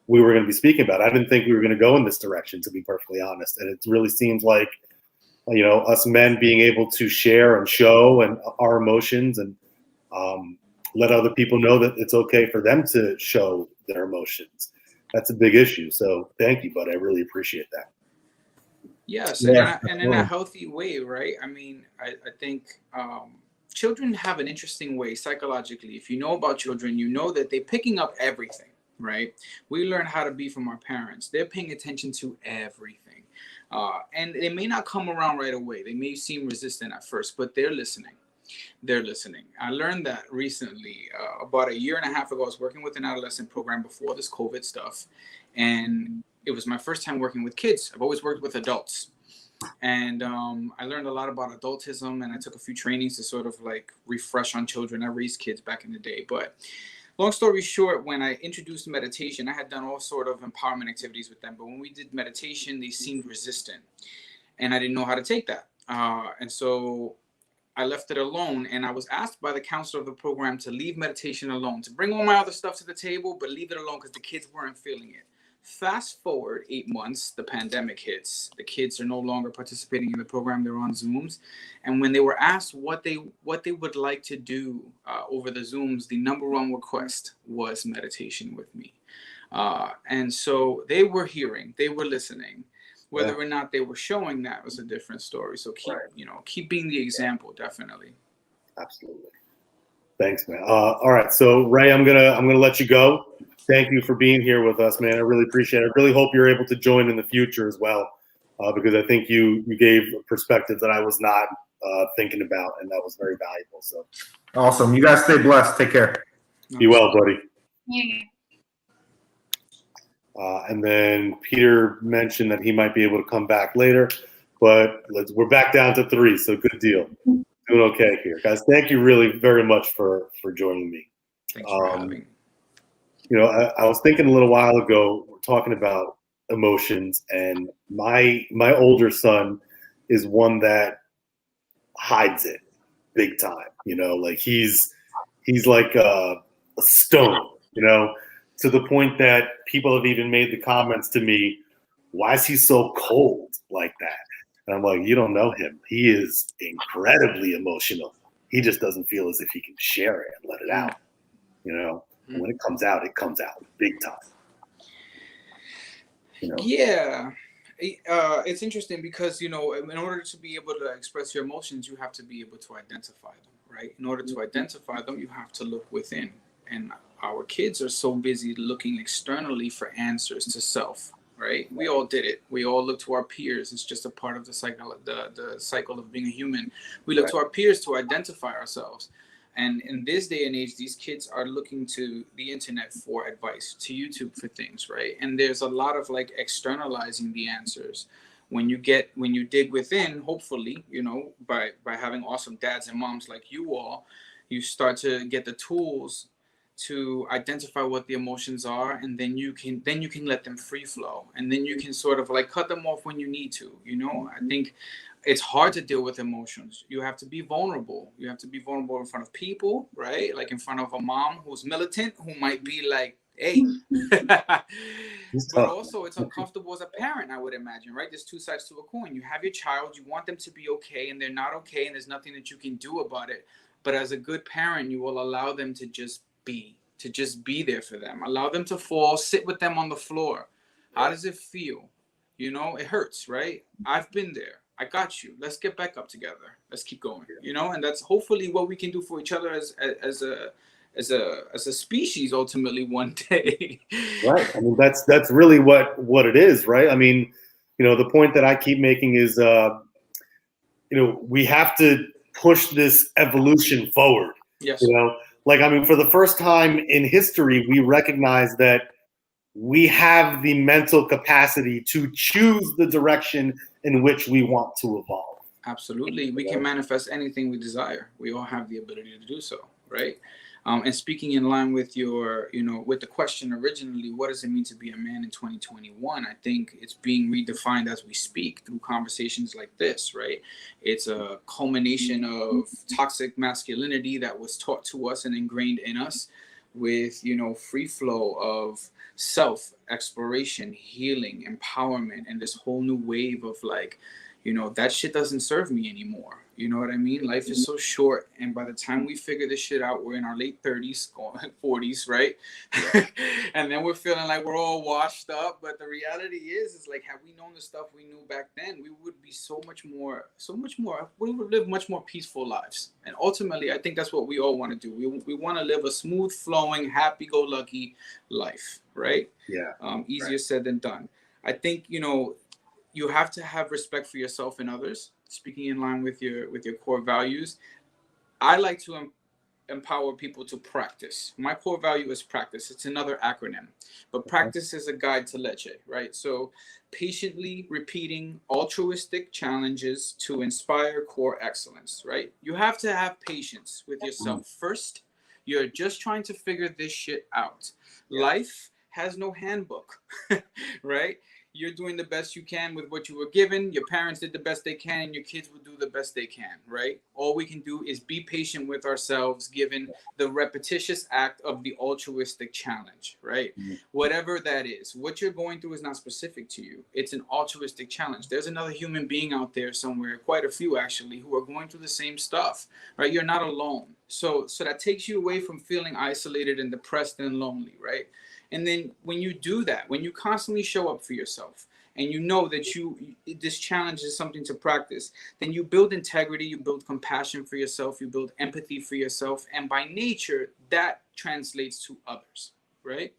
we were going to be speaking about. I didn't think we were going to go in this direction, to be perfectly honest. And it really seems like, you know, us men being able to share and show and our emotions and let other people know that it's okay for them to show their emotions. That's a big issue. So thank you, bud. I really appreciate that. Yes, and in a healthy way, right? I mean, I think children have an interesting way psychologically. If you know about children, you know that they're picking up everything, right? We learn how to be from our parents. They're paying attention to everything. And they may not come around right away. They may seem resistant at first, but they're listening. They're listening. I learned that recently. About a year and a half ago, I was working with an adolescent program before this COVID stuff. And it was my first time working with kids. I've always worked with adults. And I learned a lot about adultism, and I took a few trainings to sort of like refresh on children. I raised kids back in the day. But long story short, when I introduced meditation, I had done all sort of empowerment activities with them. But when we did meditation, they seemed resistant. And I didn't know how to take that. And so I left it alone, and I was asked by the counselor of the program to leave meditation alone, to bring all my other stuff to the table, but leave it alone because the kids weren't feeling it. Fast forward 8 months, the pandemic hits. The kids are no longer participating in the program. They're on Zooms. And when they were asked what they would like to do over the Zooms, the number one request was meditation with me. And so they were hearing, they were listening. Whether or not they were showing that was a different story. So keep being the example, definitely. Absolutely. Thanks, man. All right, so Ray, I'm gonna let you go. Thank you for being here with us, man. I really appreciate it. I really hope you're able to join in the future as well, because I think you gave a perspective that I was not thinking about, and that was very valuable. So awesome. You guys stay blessed. Take care. Be well, buddy. Yeah. And then Peter mentioned that he might be able to come back later, but we're back down to 3, so good deal. Doing okay here, guys. Thank you really very much for joining me. Thanks for having me. You know, I was thinking a little while ago, we're talking about emotions, and my older son is one that hides it big time. You know, like he's like a stone, you know, to the point that people have even made the comments to me, why is he so cold like that? And I'm like, you don't know him. He is incredibly emotional. He just doesn't feel as if he can share it and let it out. You know, and when it comes out big time. You know? Yeah. It's interesting because, you know, in order to be able to express your emotions, you have to be able to identify them, right? In order to identify them, you have to look within. And our kids are so busy looking externally for answers to self. Right? We all did it. We all look to our peers. It's just a part of the cycle, the cycle of being a human. We look to our peers to identify ourselves. And in this day and age, these kids are looking to the internet for advice, to YouTube for things, right? And there's a lot of like externalizing the answers. When you dig within, hopefully, you know, by having awesome dads and moms like you all, you start to get the tools to identify what the emotions are, and then you can let them free flow, and then you can sort of like cut them off when you need to. You know, I think it's hard to deal with emotions. You have to be vulnerable. You have to be vulnerable in front of people, right? Like in front of a mom who's militant, who might be like, hey. But also it's uncomfortable as a parent, I would imagine, right? There's 2 sides to a coin. You have your child, you want them to be okay, and they're not okay, and there's nothing that you can do about it. But as a good parent, you will allow them to just be there for them. Allow them to fall, sit with them on the floor. How does it feel? You know, it hurts, right? I've been there. I got you. Let's get back up together. Let's keep going. You know, and that's hopefully what we can do for each other as a species ultimately one day. Right. I mean, that's really what it is, right? I mean, you know, the point that I keep making is, you know, we have to push this evolution forward. Yes. You know, like, I mean, for the first time in history, we recognize that we have the mental capacity to choose the direction in which we want to evolve. Absolutely. We can manifest anything we desire. We all have the ability to do so, right? And speaking in line with your, you know, with the question originally, what does it mean to be a man in 2021? I think it's being redefined as we speak through conversations like this, right? It's a culmination of toxic masculinity that was taught to us and ingrained in us, with, you know, free flow of self exploration, healing, empowerment, and this whole new wave of like, you know, that shit doesn't serve me anymore. You know what I mean? Life is so short, and by the time we figure this shit out, we're in our late 30s, 40s, right? And then we're feeling like we're all washed up. But the reality is like, had we known the stuff we knew back then, we would be so much more, we would live much more peaceful lives. And ultimately, I think that's what we all want to do. We want to live a smooth flowing, happy-go-lucky life, right? Yeah. Easier said than done. I think, you know, you have to have respect for yourself and others. Speaking in line with your core values, I like to empower people to practice. My core value is practice. It's another acronym, but practice is a guide to Ldrship, right? So patiently repeating altruistic challenges to inspire core excellence, right? You have to have patience with yourself first. You're just trying to figure this shit out. Life has no handbook, right? You're doing the best you can with what you were given. Your parents did the best they can, and your kids will do the best they can, right? All we can do is be patient with ourselves, given the repetitious act of the altruistic challenge, right? Mm-hmm. Whatever that is, what you're going through is not specific to you. It's an altruistic challenge. There's another human being out there somewhere, quite a few actually, who are going through the same stuff, right? You're not alone. So that takes you away from feeling isolated and depressed and lonely, right? And then when you do that, when you constantly show up for yourself and you know that this challenge is something to practice, then you build integrity, you build compassion for yourself, you build empathy for yourself, and by nature that translates to others, right?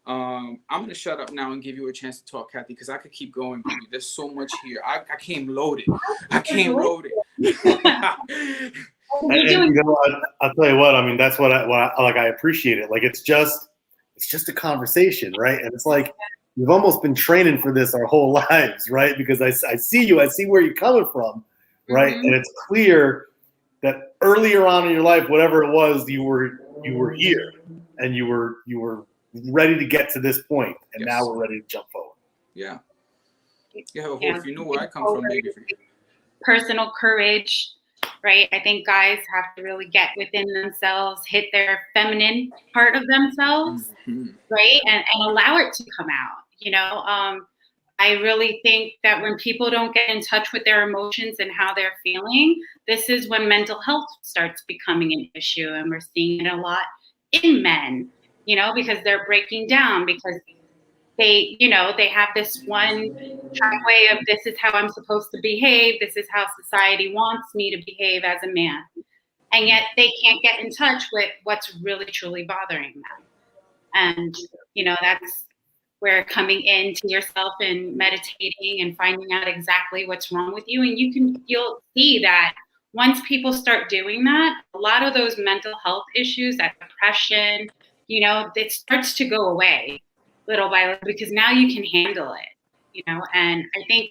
I'm gonna shut up now and give you a chance to talk, Kathy, because I could keep going, baby. There's so much here. I came loaded. And you know, I'll tell you what. I mean, that's what I appreciate it. Like it's just a conversation, right? And it's like we've almost been training for this our whole lives, right? Because I see you, I see where you're coming from, right? And it's clear that earlier on in your life, whatever it was, you were here, and you were ready to get to this point, and now we're ready to jump forward. Yeah. If you know where I come from, maybe for you. Personal courage, right? I think guys have to really get within themselves, hit their feminine part of themselves, right? And allow it to come out, you know? I really think that when people don't get in touch with their emotions and how they're feeling, this is when mental health starts becoming an issue. And we're seeing it a lot in men, you know, because they're breaking down because they, you know, they have this one track way of this is how I'm supposed to behave. This is how society wants me to behave as a man. And yet they can't get in touch with what's really, truly bothering them. And, you know, that's where coming into yourself and meditating and finding out exactly what's wrong with you. And you'll see that once people start doing that, a lot of those mental health issues, that depression, you know, it starts to go away little by little because now you can handle it, you know. And I think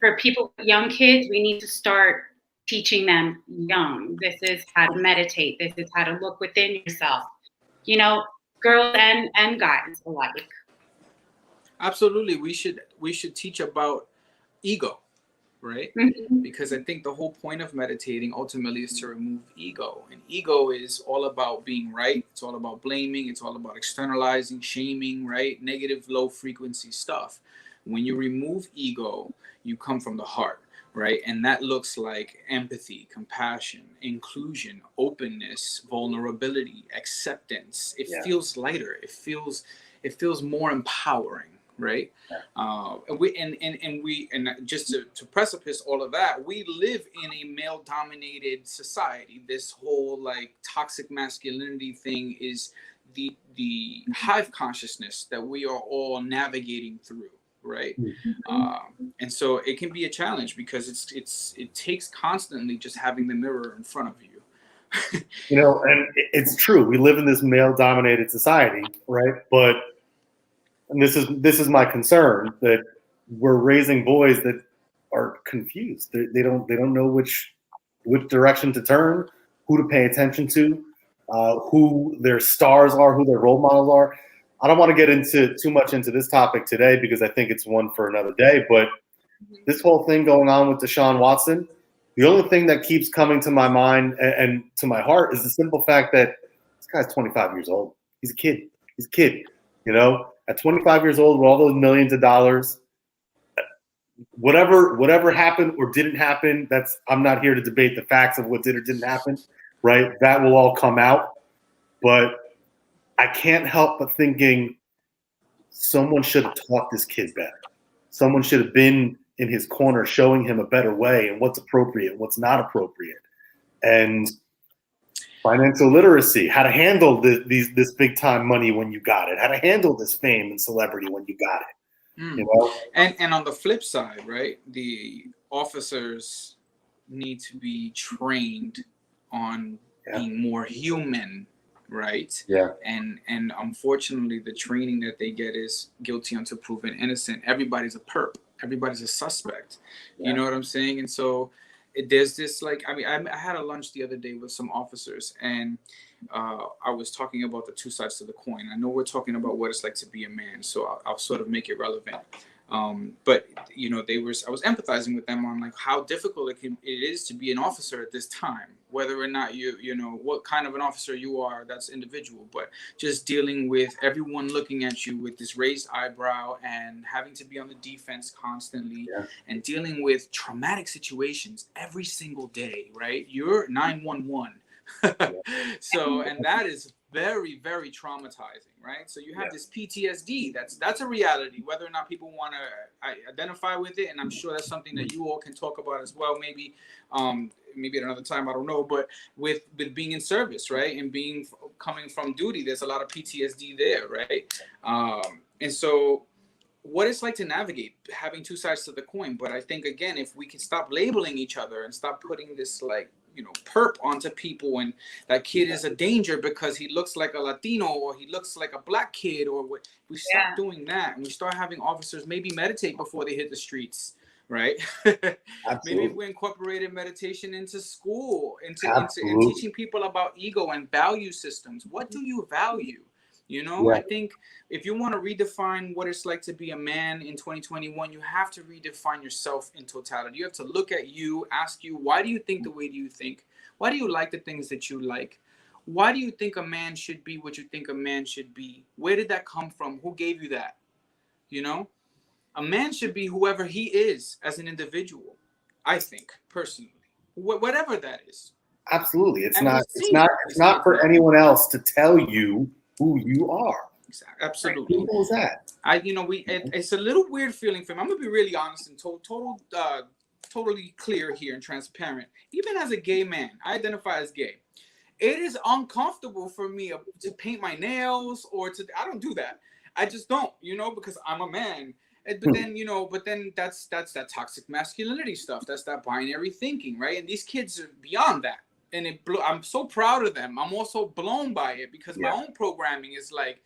for people, young kids, we need to start teaching them young. This is how to meditate. This is how to look within yourself, you know, girls and guys alike. Absolutely. We should teach about ego, right? Because I think the whole point of meditating ultimately is to remove ego. And ego is all about being right. It's all about blaming. It's all about externalizing, shaming, right? Negative, low frequency stuff. When you remove ego, you come from the heart, right? And that looks like empathy, compassion, inclusion, openness, vulnerability, acceptance. It feels lighter. It feels more empowering, right? And just to precipice all of that, we live in a male-dominated society. This whole like toxic masculinity thing is the hive consciousness that we are all navigating through, right? And so it can be a challenge because it takes constantly just having the mirror in front of you. You know, and it's true. We live in this male-dominated society, right? But and this is my concern, that we're raising boys that are confused. They don't know which direction to turn, who to pay attention to, who their stars are, who their role models are. I don't want to get into too much into this topic today because I think it's one for another day. But this whole thing going on with Deshaun Watson, the only thing that keeps coming to my mind and to my heart is the simple fact that this guy's 25 years old. He's a kid. You know, at 25 years old with all those millions of dollars, whatever happened or didn't happen, I'm not here to debate the facts of what did or didn't happen, right? That will all come out. But I can't help but thinking someone should have taught this kid better. Someone should have been in his corner showing him a better way and what's appropriate, what's not appropriate. And financial literacy, how to handle this big time money when you got it, how to handle this fame and celebrity when you got it. You know? And on the flip side, right, the officers need to be trained on being more human, right? Yeah. And unfortunately, the training that they get is guilty until proven innocent. Everybody's a perp. Everybody's a suspect. You know what I'm saying? And so there's this, like, I mean, I had a lunch the other day with some officers, and I was talking about the two sides to the coin. I know we're talking about what it's like to be a man, so I'll sort of make it relevant. But you know, I was empathizing with them on like how difficult it is to be an officer at this time, whether or not you know what kind of an officer you are, that's individual, but just dealing with everyone looking at you with this raised eyebrow and having to be on the defense constantly and dealing with traumatic situations every single day, right? You're 911. So, and that is very, very traumatizing, right? So you have this PTSD. That's a reality, whether or not people want to identify with it. And I'm sure that's something that you all can talk about as well. Maybe at another time, I don't know. But with being in service, right, and coming from duty, there's a lot of PTSD there, right? And so what it's like to navigate having two sides to the coin. But I think, again, if we can stop labeling each other and stop putting this, like, perp onto people, and that kid is a danger because he looks like a Latino or he looks like a black kid, or we stop doing that, and we start having officers maybe meditate before they hit the streets, right? Maybe if we incorporated meditation into school, into and teaching people about ego and value systems. What do you value? I think if you want to redefine what it's like to be a man in 2021, you have to redefine yourself in totality. You have to look at you, ask you, why do you think the way you think? Why do you like the things that you like? Why do you think a man should be what you think a man should be? Where did that come from? Who gave you that? A man should be whoever he is as an individual, I think, personally, whatever that is. Absolutely. It's not for anyone else to tell you who you are. Exactly. Absolutely. Simple as that. It's a little weird feeling for me. I'm gonna be really honest and totally clear here and transparent. Even as a gay man, I identify as gay. It is uncomfortable for me to paint my nails I don't do that. I just don't, because I'm a man. But then that's that toxic masculinity stuff. That's that binary thinking, right? And these kids are beyond that. And I'm so proud of them. I'm also blown by it because my own programming is like,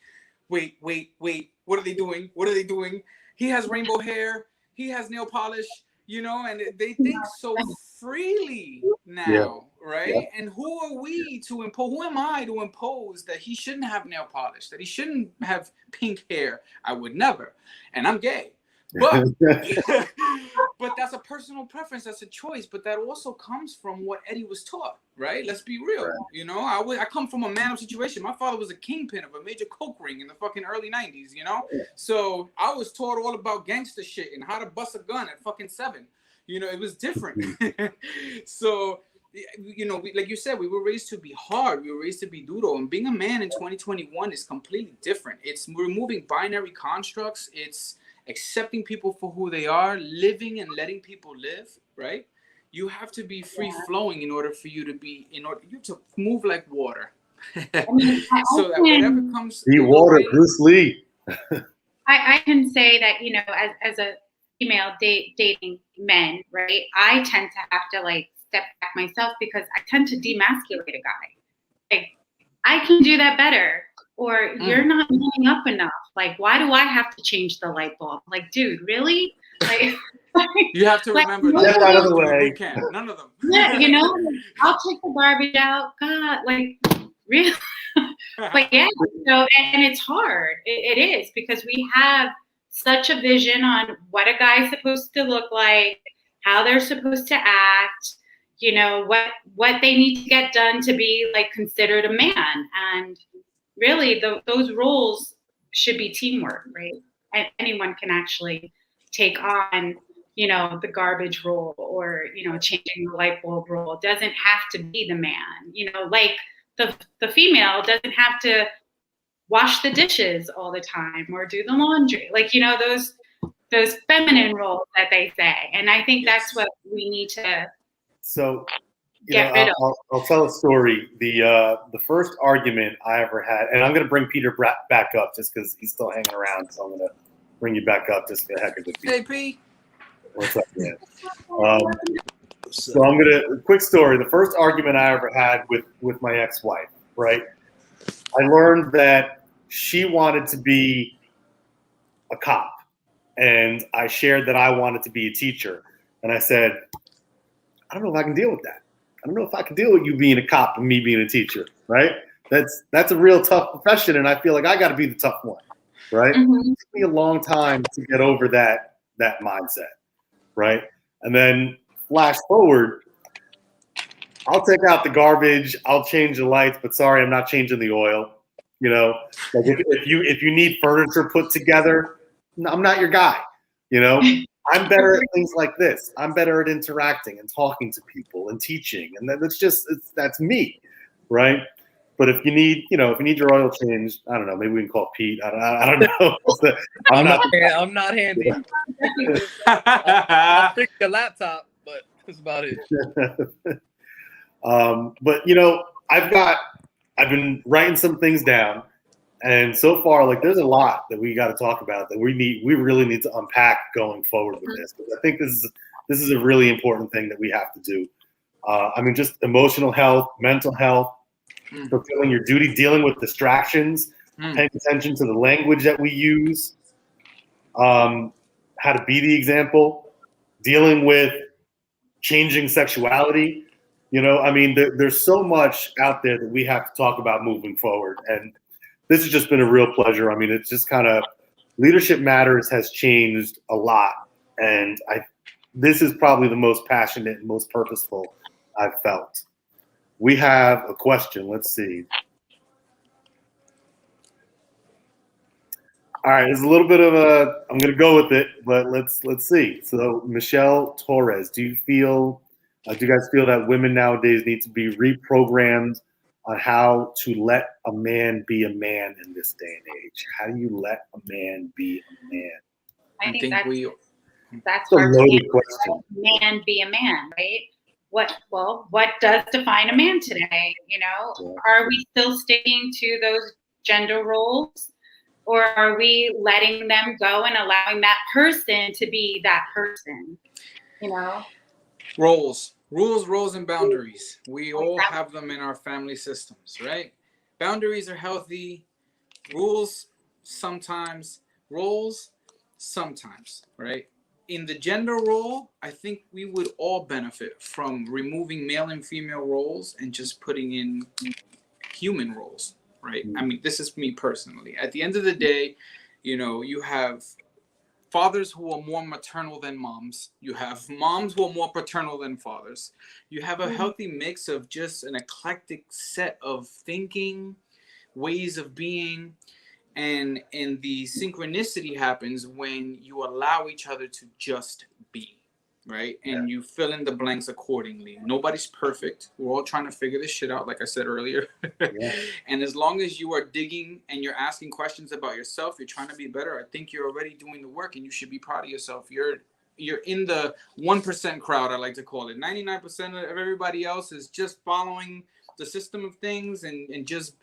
wait, what are they doing? What are they doing? He has rainbow hair. He has nail polish, and they think so freely now, right? Yeah. And who are we to impose? Who am I to impose that he shouldn't have nail polish, that he shouldn't have pink hair? I would never. And I'm gay. But but that's a personal preference. That's a choice. But that also comes from what Eddie was taught, right? Let's be real. Right. I come from a man-up situation. My father was a kingpin of a major coke ring in the fucking early 90s, So I was taught all about gangster shit and how to bust a gun at fucking 7. It was different. So, like you said, we were raised to be hard. We were raised to be duro. And being a man in 2021 is completely different. It's removing binary constructs. It's accepting people for who they are, living and letting people live, right? You have to be free flowing in order for you to you have to move like water. So that whatever comes. Be water, Bruce Lee. I can say that, as a female dating men, right? I tend to have to step back myself because I tend to demasculate a guy. Like, I can do that better. Or you're not moving up enough. Like, why do I have to change the light bulb? Like, dude, really? Like, you have to remember that out of the way. None of them. Yeah, I'll take the garbage out. God, really? But yeah, and it's hard. It is, because we have such a vision on what a guy's supposed to look like, how they're supposed to act, what they need to get done to be considered a man. And really, those roles should be teamwork, right? And anyone can actually take on, the garbage role or, changing the light bulb role. It doesn't have to be the man, like the female doesn't have to wash the dishes all the time or do the laundry. Those feminine roles that they say. And I think that's what we need to I'll tell a story. The first argument I ever had, and I'm going to bring Peter back up just because he's still hanging around, so I'm going to bring you back up just for the heck of it. Hey, P. What's up, man? So quick story. The first argument I ever had with my ex-wife, right? I learned that she wanted to be a cop, and I shared that I wanted to be a teacher. And I said, I don't know if I can deal with that. I don't know if I can deal with you being a cop and me being a teacher, right? That's a real tough profession, and I feel like I got to be the tough one, right? Mm-hmm. It took me a long time to get over that mindset, right? And then flash forward, I'll take out the garbage, I'll change the lights, but sorry, I'm not changing the oil. If you need furniture put together, I'm not your guy. I'm better at things like this. I'm better at interacting and talking to people and teaching. And that's me, right? But if you need, if you need your oil changed, I don't know. Maybe we can call Pete. I don't know. I'm not handy. I'll fix your laptop, but that's about it. But I've been writing some things down, and so far, like, there's a lot that we got to talk about that we really need to unpack going forward with this. Because I think this is a really important thing that we have to do. Just emotional health, mental health, fulfilling your duty, dealing with distractions, paying attention to the language that we use, how to be the example, dealing with changing sexuality. There's so much out there that we have to talk about moving forward. And this has just been a real pleasure. It's just kind of Leadership Matters has changed a lot. And this is probably the most passionate and most purposeful I've felt. We have a question. Let's see. All right, it's a little bit of I'm going to go with it, but let's see. So, Michelle Torres, do you guys feel that women nowadays need to be reprogrammed on how to let a man be a man in this day and age? How do you let a man be a man? I think that's a our loaded question. Man be a man, right? What does define a man today? Yeah. Are we still sticking to those gender roles, or are we letting them go and allowing that person to be that person? Rules, and boundaries. We all have them in our family systems, right? Boundaries are healthy. Rules sometimes, right? In the gender role, I think we would all benefit from removing male and female roles and just putting in human roles, right? This is me personally. At the end of the day, you have fathers who are more maternal than moms. You have moms who are more paternal than fathers. You have a healthy mix of just an eclectic set of thinking, ways of being, and the synchronicity happens when you allow each other to just be, right? And you fill in the blanks accordingly. Nobody's perfect. We're all trying to figure this shit out, like I said earlier. And as long as you are digging and you're asking questions about yourself, you're trying to be better, I think you're already doing the work, and you should be proud of yourself. You're in the 1% crowd, I like to call it. 99% of everybody else is just following the system of things and just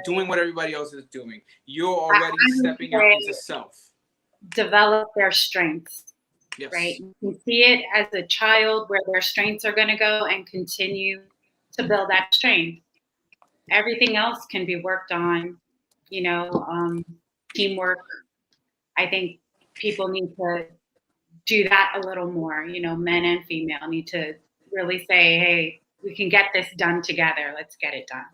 doing what everybody else is doing. You're already stepping out into self. Develop their strengths. Yes. Right? You can see it as a child where their strengths are going to go and continue to build that strength. Everything else can be worked on, teamwork. I think people need to do that a little more. Men and female need to really say, hey, we can get this done together. Let's get it done.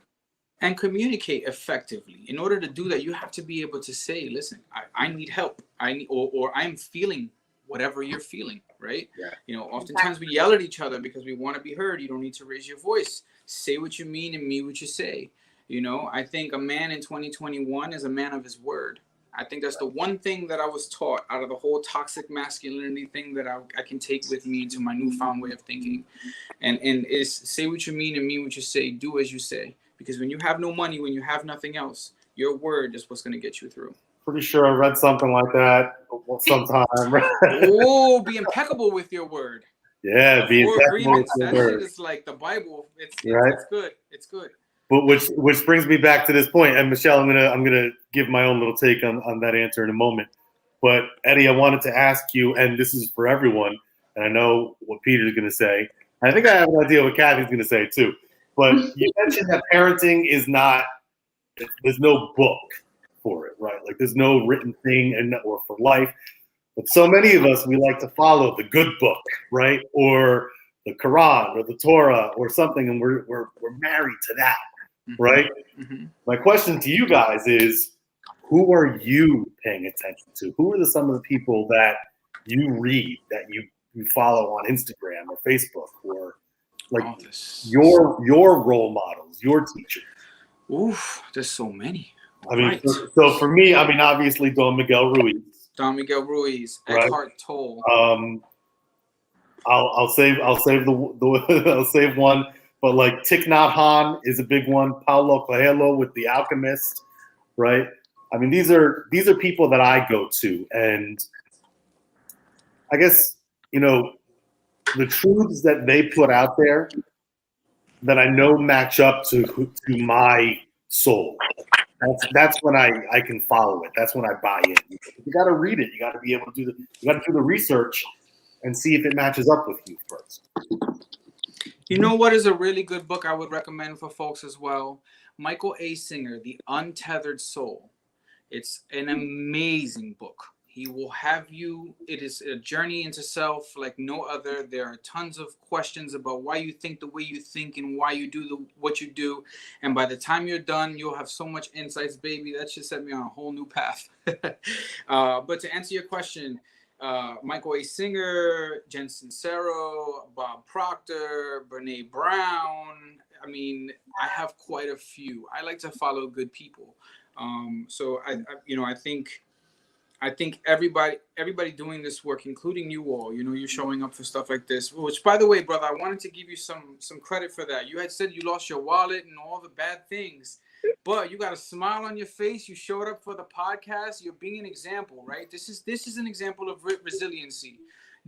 And communicate effectively. In order to do that, you have to be able to say, listen, I need help. Or I'm feeling whatever you're feeling, right? Yeah. Oftentimes we yell at each other because we want to be heard. You don't need to raise your voice. Say what you mean and mean what you say. I think a man in 2021 is a man of his word. I think that's the one thing that I was taught out of the whole toxic masculinity thing that I can take with me into my newfound way of thinking. And is say what you mean and mean what you say. Do as you say. Because when you have no money, when you have nothing else, your word is what's going to get you through. Pretty sure I read something like that sometime. Oh, be impeccable with your word. Yeah, be impeccable with your word. That shit is like the Bible. It's good. It's good. But which brings me back to this point. And Michelle, I'm gonna give my own little take on that answer in a moment. But Eddie, I wanted to ask you, and this is for everyone, and I know what Peter's gonna say. And I think I have an idea what Kathy's gonna say too. But you mentioned that parenting is not, there's no book for it, right? Like there's no written thing or for life. But so many of us, we like to follow the good book, right? Or the Quran or the Torah or something, and we're married to that, right? Mm-hmm. My question to you guys is, who are you paying attention to? Who are some of the people that you read, that you follow on Instagram or Facebook, or like your role models, your teachers? Oof, there's so many. So for me, obviously Don Miguel Ruiz, right? Eckhart Tolle. I'll save one, but like Thich Nhat Hanh is a big one. Paulo Coelho with The Alchemist, right? I mean, these are people that I go to, and I guess, you know, the truths that they put out there that I know match up to my soul. That's when I can follow it. That's when I buy in. You got to read it. You got to be able to you got to do the research and see if it matches up with you first. You know what is a really good book I would recommend for folks as well? Michael A. Singer, The Untethered Soul. It's an amazing book. He will have you, it is a journey into self like no other. There are tons of questions about why you think the way you think and why you do what you do. And by the time you're done, you'll have so much insights, baby. That should set me on a whole new path. But to answer your question, Michael A. Singer, Jen Sincero, Bob Proctor, Brene Brown. I mean, I have quite a few. I like to follow good people. So I think everybody doing this work, including you all, you know, you're showing up for stuff like this, which, by the way, brother, I wanted to give you some credit for that. You had said you lost your wallet and all the bad things, but you got a smile on your face. You showed up for the podcast. You're being an example, right? This is an example of resiliency.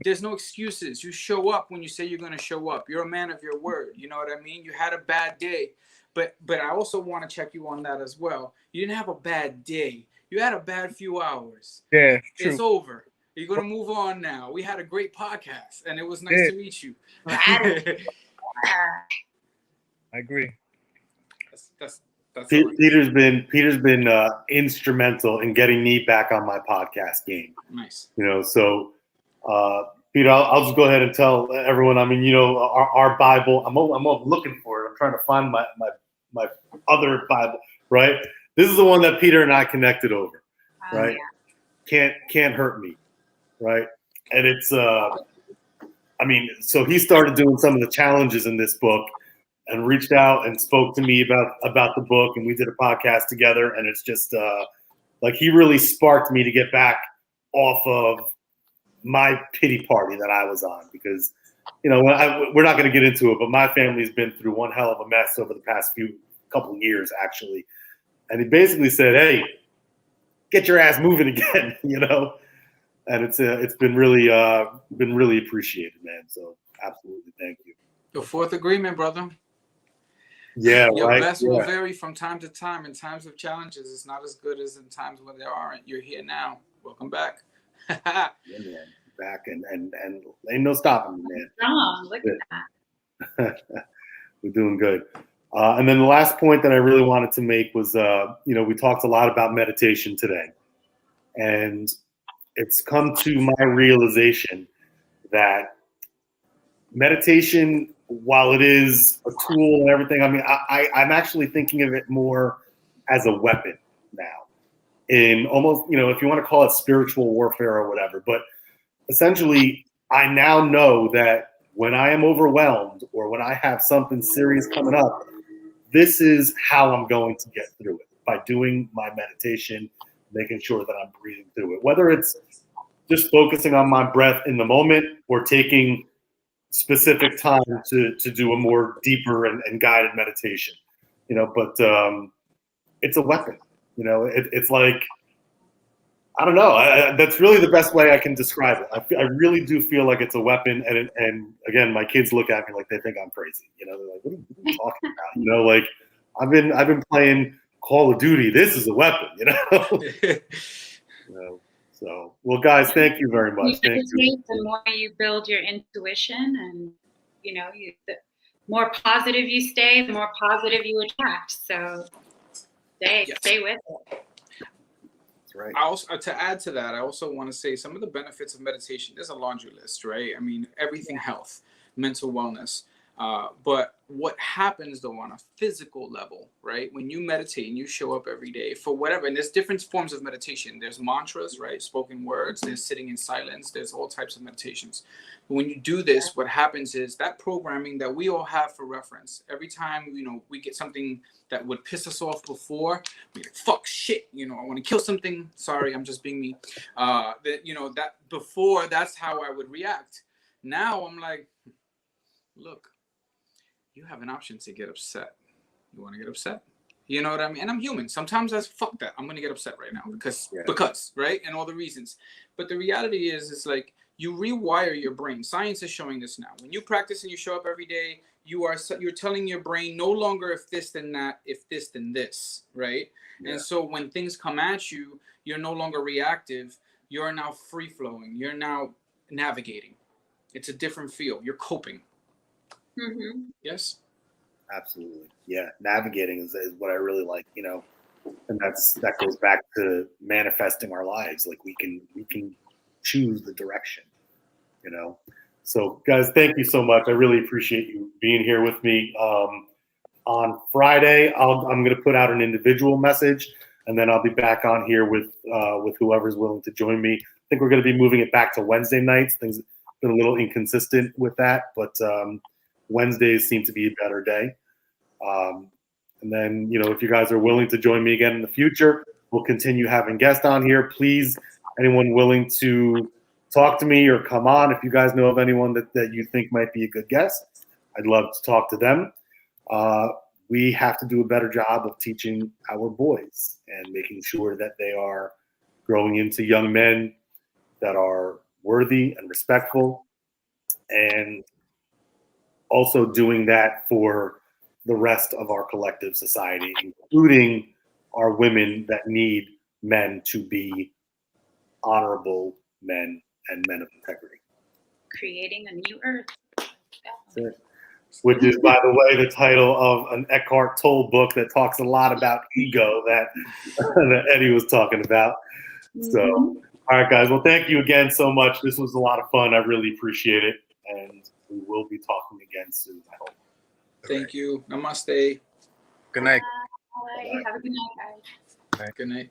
There's no excuses. You show up when you say you're going to show up. You're a man of your word. You know what I mean? You had a bad day, but I also want to check you on that as well. You didn't have a bad day. You had a bad few hours. Yeah, true. It's over. You're going to move on now. We had a great podcast, and it was nice to meet you. I agree. That's Peter's been instrumental in getting me back on my podcast game. nice. You know, so Peter, I'll just go ahead and tell everyone. I mean, you know, our Bible. I'm looking for it. I'm trying to find my other Bible. Right. This is the one that Peter and I connected over. Right. Yeah. Can't hurt me. Right. And it's I mean, so he started doing some of the challenges in this book and reached out and spoke to me about the book, and we did a podcast together, and it's just like he really sparked me to get back off of my pity party that I was on, because, you know, we're not going to get into it, but my family's been through one hell of a mess over the past couple of years, actually. And he basically said, "Hey, get your ass moving again," you know. And it's been really appreciated, man. So absolutely, thank you. The fourth agreement, brother. Yeah, Your right. best will vary from time to time. In times of challenges, it's not as good as in times when there aren't. You're here now. Welcome back. Yeah, man. Back and ain't no stopping me, man. Oh, look at that. We're doing good. And then the last point that I really wanted to make was, you know, we talked a lot about meditation today, and it's come to my realization that meditation, while it is a tool and everything, I mean, I'm actually thinking of it more as a weapon now, in almost, you know, if you want to call it spiritual warfare or whatever. But essentially, I now know that when I am overwhelmed or when I have something serious coming up, this is how I'm going to get through it, by doing my meditation, making sure that I'm breathing through it. Whether it's just focusing on my breath in the moment or taking specific time to do a more deeper and guided meditation, you know, but it's a weapon, you know. It's like, I don't know. That's really the best way I can describe it. I really do feel like it's a weapon. And again, my kids look at me like they think I'm crazy. You know, they're like, what are you talking about? You know, like I've been playing Call of Duty. This is a weapon, you know? You know, so, well, guys, thank you very much. Thank you. The more you build your intuition, and, you know, the more positive you stay, the more positive you attract. So stay with it. Right. I also, to add to that, I also want to say some of the benefits of meditation. There's a laundry list, right? I mean, everything health, mental wellness. But what happens though on a physical level, right? When you meditate and you show up every day for whatever, and there's different forms of meditation. There's mantras, right? Spoken words. There's sitting in silence. There's all types of meditations. But when you do this, what happens is that programming that we all have for reference. Every time, you know, we get something that would piss us off before, we like, fuck shit, you know, I want to kill something. Sorry, I'm just being me. That, you know, that before, that's how I would react. Now I'm like, look, you have an option to get upset. You want to get upset? You know what I mean? And I'm human. Sometimes I fuck that. I'm gonna get upset right now because right, and all the reasons. But the reality is, it's like you rewire your brain. Science is showing this now. When you practice and you show up every day, you're telling your brain no longer if this then that, if this then this, right? Yeah. And so when things come at you, you're no longer reactive. You're now free flowing. You're now navigating. It's a different feel. You're coping. Mm-hmm. Yes. Absolutely. Yeah. Navigating is what I really like, you know, and that goes back to manifesting our lives. Like we can choose the direction, you know? So guys, thank you so much. I really appreciate you being here with me. On Friday, I'm going to put out an individual message, and then I'll be back on here with whoever's willing to join me. I think we're going to be moving it back to Wednesday nights. Things have been a little inconsistent with that, but Wednesdays seem to be a better day. And then, you know, if you guys are willing to join me again in the future, we'll continue having guests on here. Please, anyone willing to talk to me or come on, if you guys know of anyone that you think might be a good guest, I'd love to talk to them. We have to do a better job of teaching our boys and making sure that they are growing into young men that are worthy and respectful, and also doing that for the rest of our collective society, including our women that need men to be honorable men and men of integrity. Creating a new earth. That's it. Which is, by the way, the title of an Eckhart Tolle book that talks a lot about ego that Eddie was talking about. So, all right, guys. Well, thank you again so much. This was a lot of fun. I really appreciate it. And we will be talking again soon, I hope. Thank you. Namaste. Good night. Bye. Have a good night, guys. Good night.